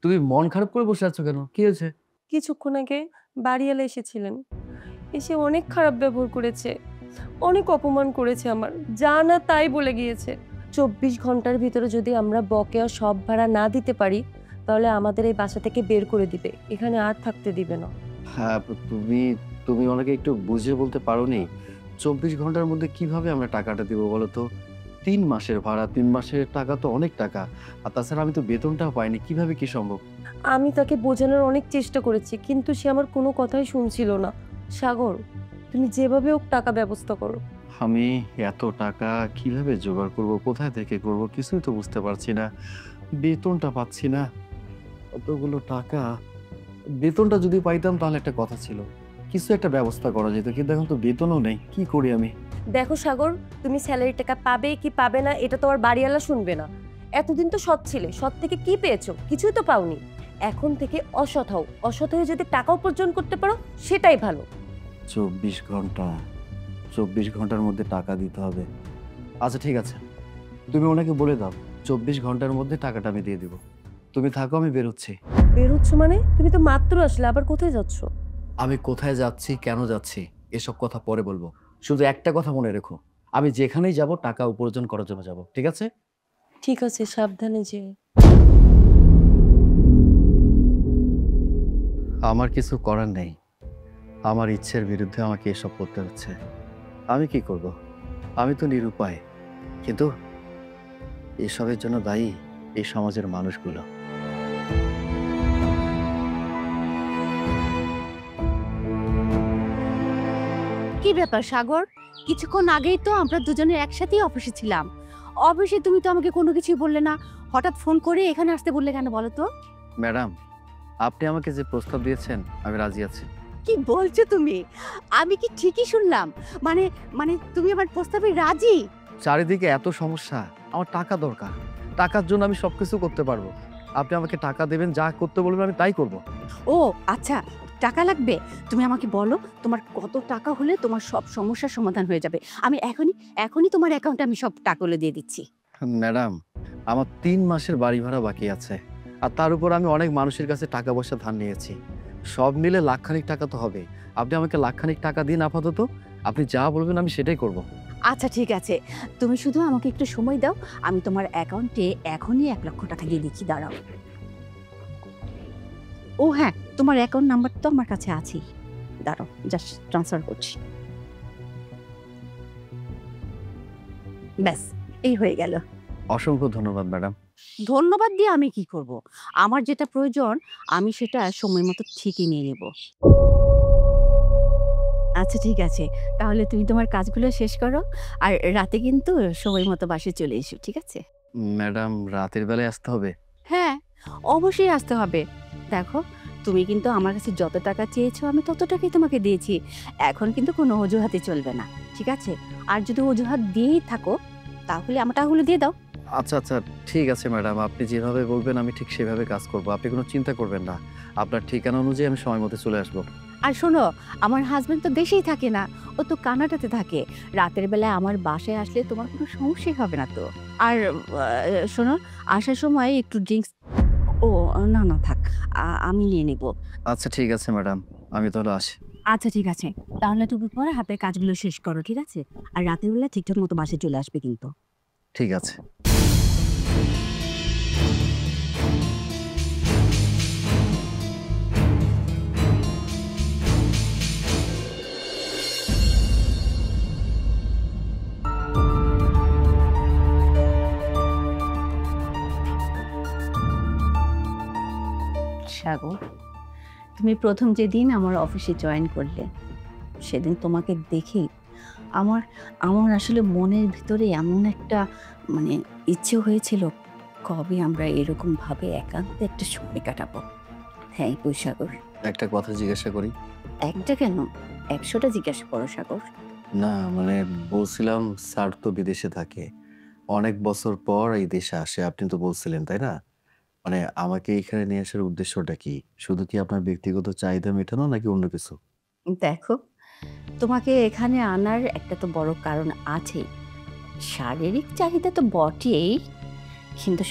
তুমি মন খারাপ করে বসে আছো কেন? কি হয়েছে? কিছুক্ষণ আগে বাড়িওয়ালা এসেছিলেন, এসে অনেক খারাপ ব্যবহার করেছে, অনেক অপমান করেছে, আমার যা না তাই বলে গিয়েছে। 24 ঘন্টার ভিতরে যদি আমরা বকেয়া সব ভাড়া না দিতে পারি তাহলে আমাদের এই বাসা থেকে বের করে দিবে, এখানে আর থাকতে দিবে না। হ্যাঁ, তুমি ওনাকে একটু বুঝে বলতে পারোনি? 24 ঘন্টার মধ্যে কিভাবে আমরা টাকাটা দিব বলো তো? 3 মাসের ভাড়া, 3 মাসের টাকা তো অনেক টাকা। আর তাছাড়া আমি তো বেতনটাও পাইনি, কিভাবে কি সম্ভব? আমি তাকে বোঝানোর অনেক চেষ্টা করেছি কিন্তু সে আমার কোনো কথাই শুনছিল না। সাগর, তুমি যেভাবে হোক টাকা ব্যবস্থা করো। আমি এত টাকা কিভাবে জোগাড় করব, কোথায় থেকে করব, কিছুই তো বুঝতে পারছি না। বেতনটা পাচ্ছি না, অতগুলো টাকা। বেতনটা যদি পাইতাম তাহলে একটা কথা ছিল, কিছু একটা ব্যবস্থা করা যেত, কিন্তু এখন তো বেতনও নেই, কি করি আমি? দেখো সাগর, তুমি স্যালারি টাকা পাবে কি পাবে না এটা তো আর বাড়িওয়ালা শুনবে না। এতদিন তো সৎ ছিলে, সৎ থেকে কি পেয়েছো? কিছুই তো পাওনি। এখন থেকে অসৎ হও, অসৎ হয়ে যদি টাকা উপার্জন করতে পারো সেটাই ভালো। 24 ঘন্টা, 24 ঘন্টার মধ্যে টাকা দিতে হবে। আচ্ছা ঠিক আছে, তুমি ওনাকে বলে দাও 24 ঘন্টার মধ্যে টাকাটা আমি দিয়ে দিব। তুমি থাকো, আমি বেরোচ্ছি। বেরোচ্ছ মানে? তুমি তো মাত্র আসলে, আবার কোথায় যাচ্ছ? আমি কোথায় যাচ্ছি, কেন যাচ্ছি, এসব কথা পরে বলবো। শুধু একটা কথা মনে রেখো, আমি যেখানেই যাব টাকা উপার্জন করার জন্য যাব, ঠিক আছে? ঠিক আছে, সাবধানে যেও। আমার কিছু করার নেই, আমার ইচ্ছের বিরুদ্ধে আমাকে এসব করতে হচ্ছে। আমি কি করব? আমি তো নিরুপায়, কিন্তু এসবের জন্য দায়ী এই সমাজের মানুষগুলো। কি ব্যাপার সাগর, কিছুক্ষণ আগেই তো আমরা দুজনে একসাথেই অফিসে ছিলাম। অফিসে তুমি তো আমাকে কোনো কিছুই বললে না, হঠাৎ ফোন করে এখানে আসতে বললে কেন বলো তো? ম্যাডাম, আপনি আমাকে যে প্রস্তাব দিয়েছেন আমি রাজি আছি। কি বলছো তুমি? আমি কি ঠিকই শুনলাম? মানে মানে তুমি আমার প্রস্তাবে রাজি? চারিদিকে এত সমস্যা, আমার টাকা দরকার। টাকার জন্য আমি সবকিছু করতে পারবো। আপনি আমাকে টাকা দেবেন, যা করতে বলবেন আমি তাই করব। ও আচ্ছা, টাকা লাগবে? তুমি আমাকে বলো তোমার কত টাকা হলে তোমার সব সমস্যার সমাধান হয়ে যাবে। আমি এখনই তোমার অ্যাকাউন্টে আমি সব টাকাগুলো দিয়ে দিচ্ছি। ম্যাডাম, আমার 3 মাসের বাড়ি ভাড়া বাকি আছে, আর তার উপর আমি অনেক মানুষের কাছে টাকা পয়সা ধার নিয়েছি। সব মিলে লাখখানিক টাকা তো হবে। আপনি আমাকে লাখখানিক টাকা দিন আপাতত, আপনি যা বলবেন আমি সেটাই করব। আচ্ছা ঠিক আছে, তুমি শুধু আমাকে একটু সময় দাও, আমি তোমার অ্যাকাউন্টে এখনই 1 লক্ষ টাকা দিয়ে দিচ্ছি, দাঁড়াও। ও হ্যাঁ, তোমার অ্যাকাউন্ট নাম্বার তো আমার কাছে আছেই, দাঁড়াও জাস্ট ট্রান্সফার করছি। ব্যাস, এই হয়ে গেল। অসংখ্য ধন্যবাদ ম্যাডাম। ধন্যবাদ দিয়ে আমি কি করব? আমার যেটা প্রয়োজন আমি সেটা সময় মতো ঠিকই নিয়ে নেব। আচ্ছা ঠিক আছে, তাহলে তুমি তোমার কাজগুলো শেষ করো, আর রাতে কিন্তু সময় মতো বাসায় চলে এসো, ঠিক আছে? ম্যাডাম, রাতের বেলায় আসতে হবে? হ্যাঁ, অবশ্যই আসতে হবে। দেখো, তুমি কিন্তু আমার কাছে যত টাকা চেয়েছো আমি তত টাকাই তোমাকে দিয়েছি। এখন কিন্তু কোনো অজুহাতে চলবে না, ঠিক আছে? আর যদি অজুহাত দিয়েই থাকো তাহলে আমার টাকাগুলো দিয়ে দাও। আচ্ছা আচ্ছা, ঠিক আছে ম্যাডাম, আপনি যেভাবে বলবেন আমি ঠিক সেভাবে কাজ করব। আপনি কোনো চিন্তা করবেন না, আপনার ঠিকানা অনুযায়ী আমি সময় মতো চলে আসবো। আর শোনো, আমার হাজবেন্ড তো দেশেই থাকে না, ও তো কানাডাতে থাকে। রাতের বেলায় আমার বাসায় আসলে তোমার কোনো সমস্যাই হবে না তো। আর শোনো, আসার সময় একটু ড্রিঙ্কস। ও না না থাক, আমি নিয়ে নেব। আচ্ছা ঠিক আছে ম্যাডাম, আমি তাহলে আসি। আচ্ছা ঠিক আছে, তাহলে তুমি পরে হাতের কাজগুলো শেষ করো, ঠিক আছে? আর রাতের বেলা ঠিকঠাক মতো বাসায় চলে আসবে কিন্তু। ঠিক আছে। সাগর, তুমি প্রথম যেদিন আমার অফিসে জয়েন করলে সেদিন তোমাকে দেখেই আমার আমার আসলে মনের ভিতরে এমন একটা মানে ইচ্ছে হয়েছিল, কবে আমরা এরকম ভাবে একান্তে একটা সময় কাটাবো। থ্যাংক ইউ সাগর। একটা কথা জিজ্ঞাসা করি? একটা কেন, 100টা জিজ্ঞাসা করো সাগর। না মানে বলছিলাম, স্যার তো বিদেশে থাকে, অনেক বছর পর এই দেশে আসে, আপনি তো বলছিলেন তাই না? মানে আমাকে এখানে নিয়ে আসার উদ্দেশ্যটা কি? শুধু কি আপনার ব্যক্তিগত চাহিদা মেটানো নাকি অন্য কিছু? দেখো, তোমাকে এখানে আনার একটা তো বড় কারণ আছেই, শারীরিক চাহিদা তো বটেই। কিন্তু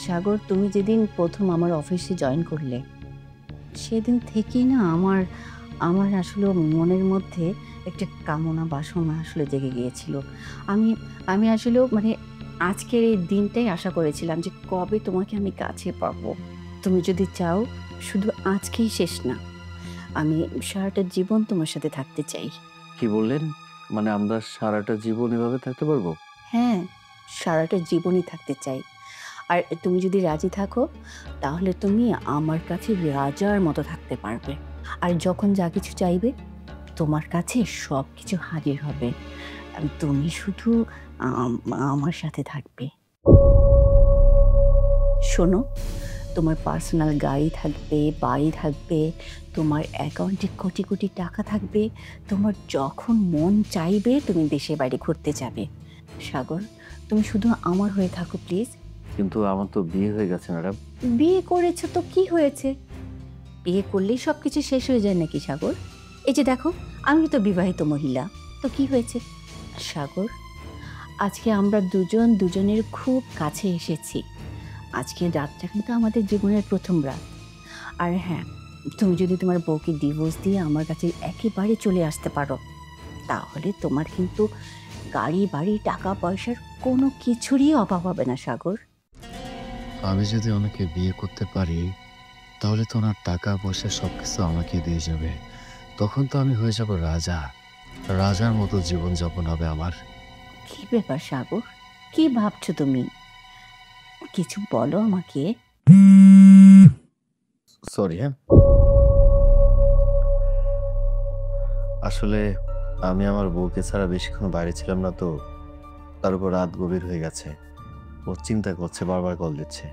সাগর তুমি যেদিন প্রথম আমার অফিসে জয়েন করলে সেদিন থেকেই না আমার আমার আসলে মনের মধ্যে একটা কামনা বাসনা আসলে জেগে গিয়েছিল। আমি আসলে মানে আজকের এই দিনটাই আশা করেছিলাম যে কবে তোমাকে আমি কাছে পাবো। তুমি যদি চাও, শুধু আজকেই শেষ না, আমি সারাটা জীবন তোমার সাথে থাকতে চাই। কি বললেন? মানে আমরা সারাটা জীবন এভাবে থাকতে পারবো? হ্যাঁ, সারাটা জীবনই থাকতে চাই। আর তুমি যদি রাজি থাকো তাহলে তুমি আমার কাছে রাজার মতো থাকতে পারবে। আর যখন যা কিছু চাইবে তোমার কাছে সব কিছু হাজির হবে। তুমি শুধু আমার সাথে থাকবে। শোনো, তোমার পার্সোনাল গাড়ি থাকবে, বাড়ি থাকবে, তোমার অ্যাকাউন্টে কোটি কোটি টাকা থাকবে, তোমার যখন মন চাইবে তুমি দেশে বাইরে ঘুরতে যাবে। সাগর, তুমি শুধু আমার হয়ে থাকো প্লিজ। কিন্তু আমার তো বিয়ে হয়ে গেছে ম্যাডাম। বিয়ে করেছো তো কি হয়েছে? বিয়ে করলেই সব কিছু শেষ হয়ে যায় নাকি সাগর? এই যে দেখো, আমি তো বিবাহিত মহিলা, তো কি হয়েছে? সাগর, আজকে আমরা দুজন দুজনের খুব কাছে এসেছি। আজকের রাতটা কিন্তু আমাদের জীবনের প্রথম রাত। আর হ্যাঁ, তুমি যদি তোমার বউকে ডিভোর্স দিয়ে আমার কাছে একেবারে চলে আসতে পারো তাহলে তোমার কিন্তু গাড়ি বাড়ি টাকা পয়সার কোনো কিছুরই অভাব হবে না সাগর। আমি যদি ওনাকে বিয়ে করতে পারি তাহলে তো ওনার টাকা পয়সা সবকিছু আমাকে দিয়ে যাবে। তখন তো আমি হয়ে যাব রাজা, রাজার মতো জীবনযাপন হবে আমার। কি ব্যাপার সাগর, কি ভাবছো তুমি? কিছু বলো আমাকে। সরি। হ্যাঁ, আসলে আমি আমার বউকে ছাড়া বেশিক্ষণ বাইরে ছিলাম না তো, তার উপর রাত গভীর হয়ে গেছে, ও চিন্তা করছে, বারবার কল দিচ্ছে।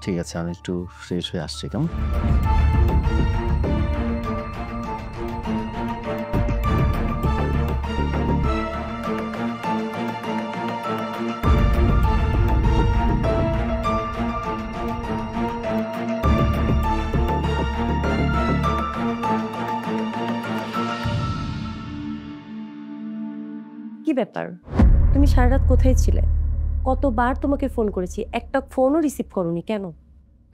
ঠিক আছে, আমি একটু ফ্রেশ হয়ে আসছি, কেমন? ব্যাপার? তুমি সারা রাত কোথায় ছিলে? কতবার তোমাকে ফোন করেছি, একটা ফোনও রিসিভ করোনি কেন?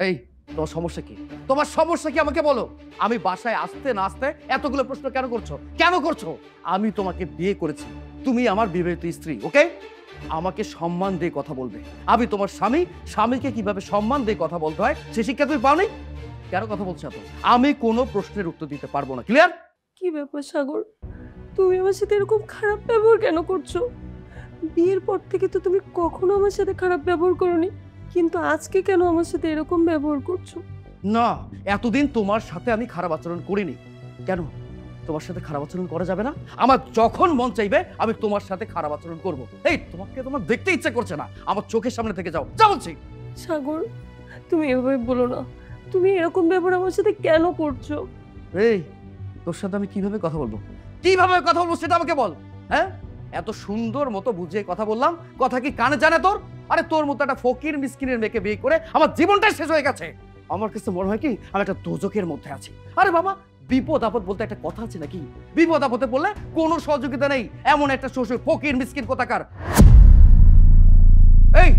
এই, তোমার সমস্যা কি? তোমার সমস্যা কি আমাকে বলো। আমি বাসায় আসতে না আসতে এতগুলো প্রশ্ন কেন করছো? কেন করছো? আমি তোমাকে বিয়ে করেছি, তুমি আমার বিবাহিত স্ত্রী, ওকে? আমাকে সম্মান দিয়ে কথা বলবে। আমি তোমার স্বামী, স্বামীকে কিভাবে সম্মান দিয়ে কথা বলতে হয় সে শিক্ষা তুমি পাওনি? কেন কথা বলছো এত? আমি কোনো প্রশ্নের উত্তর দিতে পারবো না, ক্লিয়ার? কি ব্যাপার সাগর, তুমি আমার সাথে এরকম খারাপ ব্যবহার কেন করছো? বিয়ের পর থেকে তো তুমি কখনো আমার সাথে খারাপ ব্যবহার করোনি, কিন্তু আজকে কেন আমার সাথে এরকম ব্যবহার করছো? না, এতদিন তোমার সাথে আমি খারাপ আচরণ করিনি। কেন তোমার সাথে খারাপ আচরণ করা যাবে না? আমার যখন মন চাইবে আমি তোমার সাথে খারাপ আচরণ করব। এই, তোমাকে তোমার দেখতে ইচ্ছে করছে না, আমার চোখের সামনে থেকে যাও, যা বলছি। সাগর, তুমি এভাবে বলো না। তুমি এরকম ব্যবহার আমার সাথে কেন করছো? এই, তোর সাথে আমি কিভাবে কথা বলবো? কিভাবে কথা বলবো সেটা আমাকে বল। হ্যাঁ, এত সুন্দর মতো বুঝিয়ে কথা বললাম, কথা কি কানে জানে তোর? আরে তোর মতো একটা ফকির মিসকিনের মেয়েকে বিয়ে করে আমার জীবনটাই শেষ হয়ে গেছে। আমার কাছে মনে হয় কি আমি একটা দোজখের মধ্যে আছি। আরে বাবা, বিপদ আপদ বলতে একটা কথা আছে নাকি? বিপদ আপদে বললে কোনো সহযোগিতা নেই, এমন একটা শ্বশুর ফকির মিসকিন কোথাকার। এই,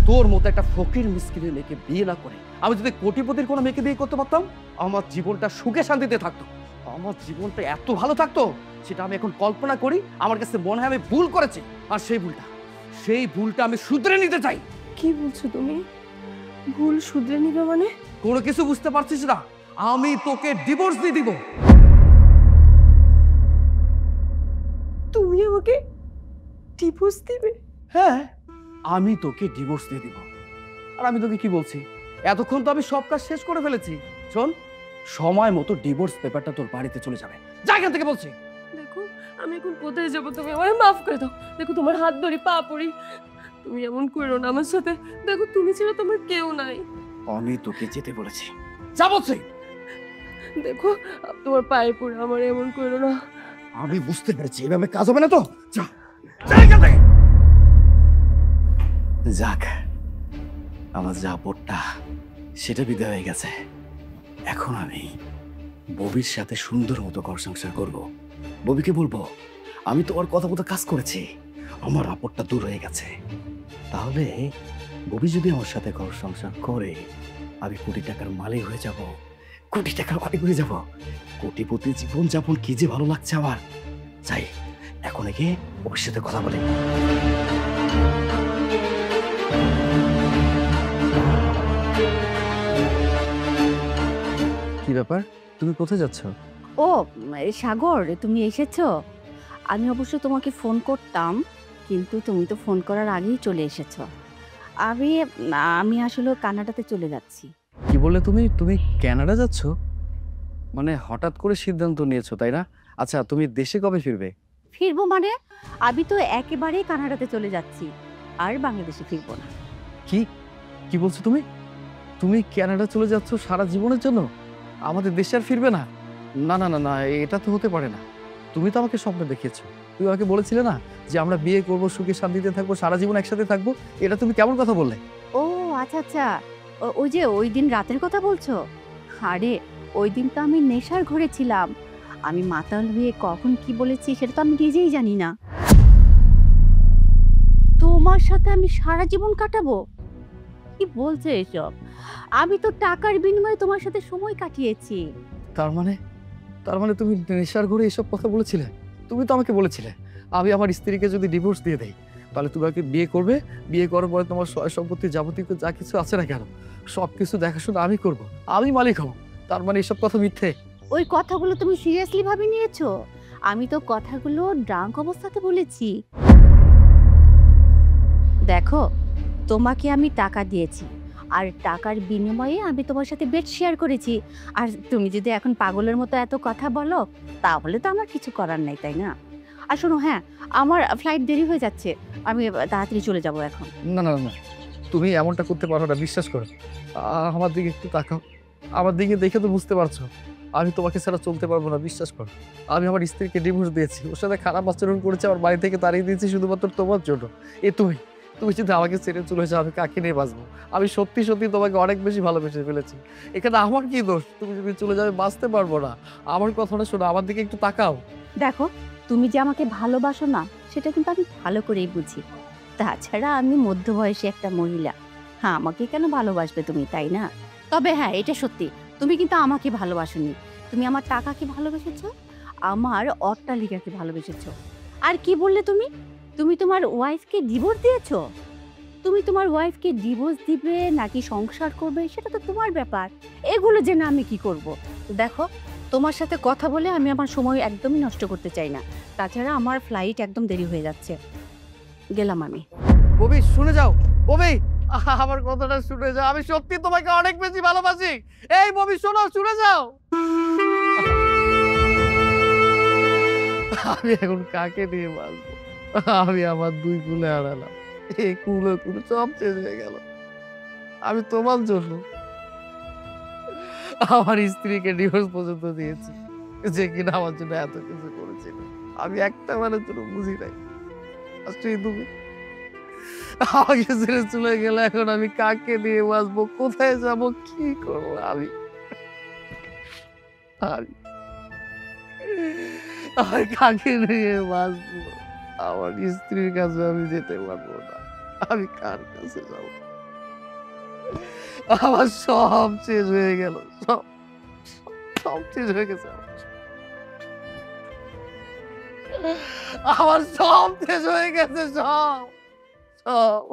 তোর মতো একটা ফকির মিসকিনের মেয়েকে বিয়ে না করে আমি যদি কোটিপতির কোনো মেয়েকে বিয়ে করতে পারতাম, আমার জীবনটা সুখে শান্তিতে থাকতো। আমার জীবনটা এত ভালো থাকতো সেটা আমি এখন কল্পনা করি। আমার কাছে মনে হয় আমি ভুল করেছি, আর সেই ভুলটা আমি শুধরে নিতে চাই। কি বলছো তুমি? ভুল শুধরে নিবে মানে? কোনো কিছু বুঝতে পারছিস না? আমি তোকে ডিভোর্স দিয়ে দিব। তুমি আমাকে ডিভোর্স দিবে? হ্যাঁ, আমি তোকে ডিভোর্স দিয়ে দিব। আর আমি তোকে কি বলছি, এতক্ষণ তো আমি সব কাজ শেষ করে ফেলেছি। শোন, সময় মতো ডিভোর্স পেপারটা তোর বাড়িতে চলে যাবে। যা এখান থেকে বলছি। দেখো, আমি এখন কোথায় যাবো? তুমি আমায় মাফ করে দাও। দেখো, তোমার হাত ধরি, পা পড়ি, তুমি এমন করো না আমার সাথে। দেখো, তুমি ছাড়া তোমার কেউ নাই। আমি তোকে যেতে বলেছি, যা বলছি। দেখো, তোমার পায়ে পড়ে, আমার এমন করো না। আমি বুঝতে পেরেছি এভাবে কাজ হবে না তো। যা, যা এখান থেকে। যাক, আমার যা আপদটা সেটা বিদায় হয়ে গেছে। এখন আমি ববির সাথে সুন্দর মতো ঘর সংসার করব। ববিকে বলবো আমি তোমার কথা মতো কাজ করেছি, আমার আপদটা দূর হয়ে গেছে। তাহলে ববি যদি আমার সাথে ঘর সংসার করে আমি কোটি টাকার মালিক হয়ে যাব, কোটি টাকার মালিক হয়ে যাব। কোটিপতি জীবন যাপন কি যে ভালো লাগছে আমার। যাই, এখন একে ববির সাথে কথা বলি। কি ব্যাপার, তুমি কোথায় যাচ্ছ? ও সাগর, তুমি এসেছো? আমি অবশ্য তোমাকে ফোন করতাম, কিন্তু তুমি তো ফোন করার আগেই চলে এসেছো। আমি আমি আসলে কানাডাতে চলে যাচ্ছি। কি বললে তুমি? তুমি কানাডা যাচ্ছ? মানে হঠাৎ করে সিদ্ধান্ত নিয়েছো, তাই না? আচ্ছা, তুমি দেশে কবে ফিরবে? ফিরবো মানে? আমি তো একেবারেই কানাডাতে চলে যাচ্ছি, আর বাংলাদেশে ফিরবো না। কি কি বলছো তুমি? তুমি কানাডা চলে যাচ্ছ সারা জীবনের জন্য? আমাদের দেশে আর ফিরবে না? না না না না, এটা তো হতে পারে না। তুমি তো আমাকে স্বপ্ন দেখিয়েছো, তুমি আমাকে বলেছিলে না যে আমরা বিয়ে করবো, সুখে শান্তিতে থাকবো, সারা জীবন একসাথে থাকবো। এটা তুমি কেমন কথা বললে? ও আচ্ছা আচ্ছা, ওই যে ওই দিন রাতের কথা বলছো? আরে ওই দিন তো আমি নেশার ঘরে ছিলাম। আমি মাতাল হয়ে কখন কি বলেছি সেটা তো আমি নিজেই জানি না। তোমার সাথে আমি সারা জীবন কাটাবো? কি বলছো এসব? আমি তো টাকার বিনিময়ে তোমার সাথে সময় কাটিয়েছি। তার মানে তুমি নেশার ঘরে এসব কথা বলেছিলে? তুমি তো আমাকে বলেছিলে আমি আমার স্ত্রীকে যদি ডিভোর্স দিয়ে দেই তাহলে তুমি আমাকে বিয়ে করবে, বিয়ে করার পরে তোমার সয় সম্পত্তি যাবতীয় যা কিছু আছে না কেন সব কিছু দেখাশোনা আমি করব, আমি মালিক হব। তার মানে এসব কথা মিথ্যে? ওই কথাগুলো তুমি সিরিয়াসলি ভাবে নিয়েছো? আমি তো কথাগুলো ড্রাঙ্ক অবস্থাতে বলেছি। দেখো, তোমাকে আমি টাকা দিয়েছি, আর টাকার বিনিময়ে আমি তোমার সাথে বেড শেয়ার করেছি। আর তুমি যদি এখন পাগলের মতো এত কথা বলো তাহলে তো আমার কিছু করার নাই, তাই না? আর শোনো, হ্যাঁ, আমার ফ্লাইট দেরি হয়ে যাচ্ছে, আমি তাড়াতাড়ি চলে যাব এখন। না না না, তুমি এমনটা করতে পারো না, বিশ্বাস করো। আমার দিকে একটু তাকাও, আমার দিকে দেখে তো বুঝতে পারছো আমি তোমাকে ছাড়া চলতে পারবো না, বিশ্বাস করো। আমি আমার স্ত্রীকে ডিভোর্স দিয়েছি, ওর সাথে খারাপ আচরণ করেছে, আমার বাড়ি থেকে তাড়িয়ে দিয়েছি শুধুমাত্র তোমার জন্য। তুমি যদি আমাকে ছেড়ে চলে যাও আমি কাকে নিয়ে বাঁচবো? আমি সত্যি সত্যি তোমাকে অনেক বেশি ভালোবেসে ফেলেছি, এখানে আমার কি দোষ? তুমি যদি চলে যাবে বাঁচতে পারবো না। আমার কথাটা শোনো, আমার দিকে একটু তাকাও। দেখো, তুমি যে আমাকে ভালোবাসো না সেটা কিন্তু আমি ভালো করেই বুঝি। তাছাড়া আমি মধ্যবয়সী একটা মহিলা। হ্যাঁ, আমাকে কেন ভালোবাসবে তুমি, তাই না? তবে হ্যাঁ, এটা সত্যি, তুমি কিন্তু আমাকে ভালোবাসোনি। তুমি আমার টাকাকে ভালোবেসেছো, আমার অট্টালিকাকে ভালোবেসেছো। আর কি বললে তুমি? তুমি তোমার ওয়াইফকে ডিভোর্স দিয়েছো? তুমি তোমার ওয়াইফকে ডিভোর্স দিবে নাকি সংসার করবে সেটা তো তোমার ব্যাপার। এগুলো জেনে আমি কি করব? দেখো, তোমার সাথে কথা বলে আমি আমার সময় একদমই নষ্ট করতে চাই না। তাছাড়া আমার ফ্লাইট একদম দেরি হয়ে যাচ্ছে। গেলাম আমি। ববি শুনে যাও, ববি আমার কথাটা শুনে যাও, আমি সত্যি তোমাকে অনেক বেশি ভালোবাসি। এই ববি শোনো, শুনে যাও। আমি এখন কাকে নিয়ে বাঁচবো? আমি আমার 2 কুলে হারালাম, এই কুলে কুলে সব শেষ হয়ে গেল। আমি তোমার জন্য আমার স্ত্রীকে ডিভোর্স পর্যন্ত দিয়েছি, যে কিনা আমার জন্য এত কিছু করেছিল। আমি একটা মানের জন্য বুঝি নাই। আজকে তুমি আমাকে ছেড়ে চলে গেলে এখন আমি কাকে নিয়ে বাঁচবো, কোথায় যাব, কি করবো? আমি আমি কাকে নিয়ে বাঁচবো? আমার স্ত্রীর কাছে আমি যেতে পারবো না, আমি কার কাছে যাব? আমার সব শেষ হয়ে গেল, সব সব শেষ হয়ে গেছে। আমার সব শেষ হয়ে গেছে, সব সব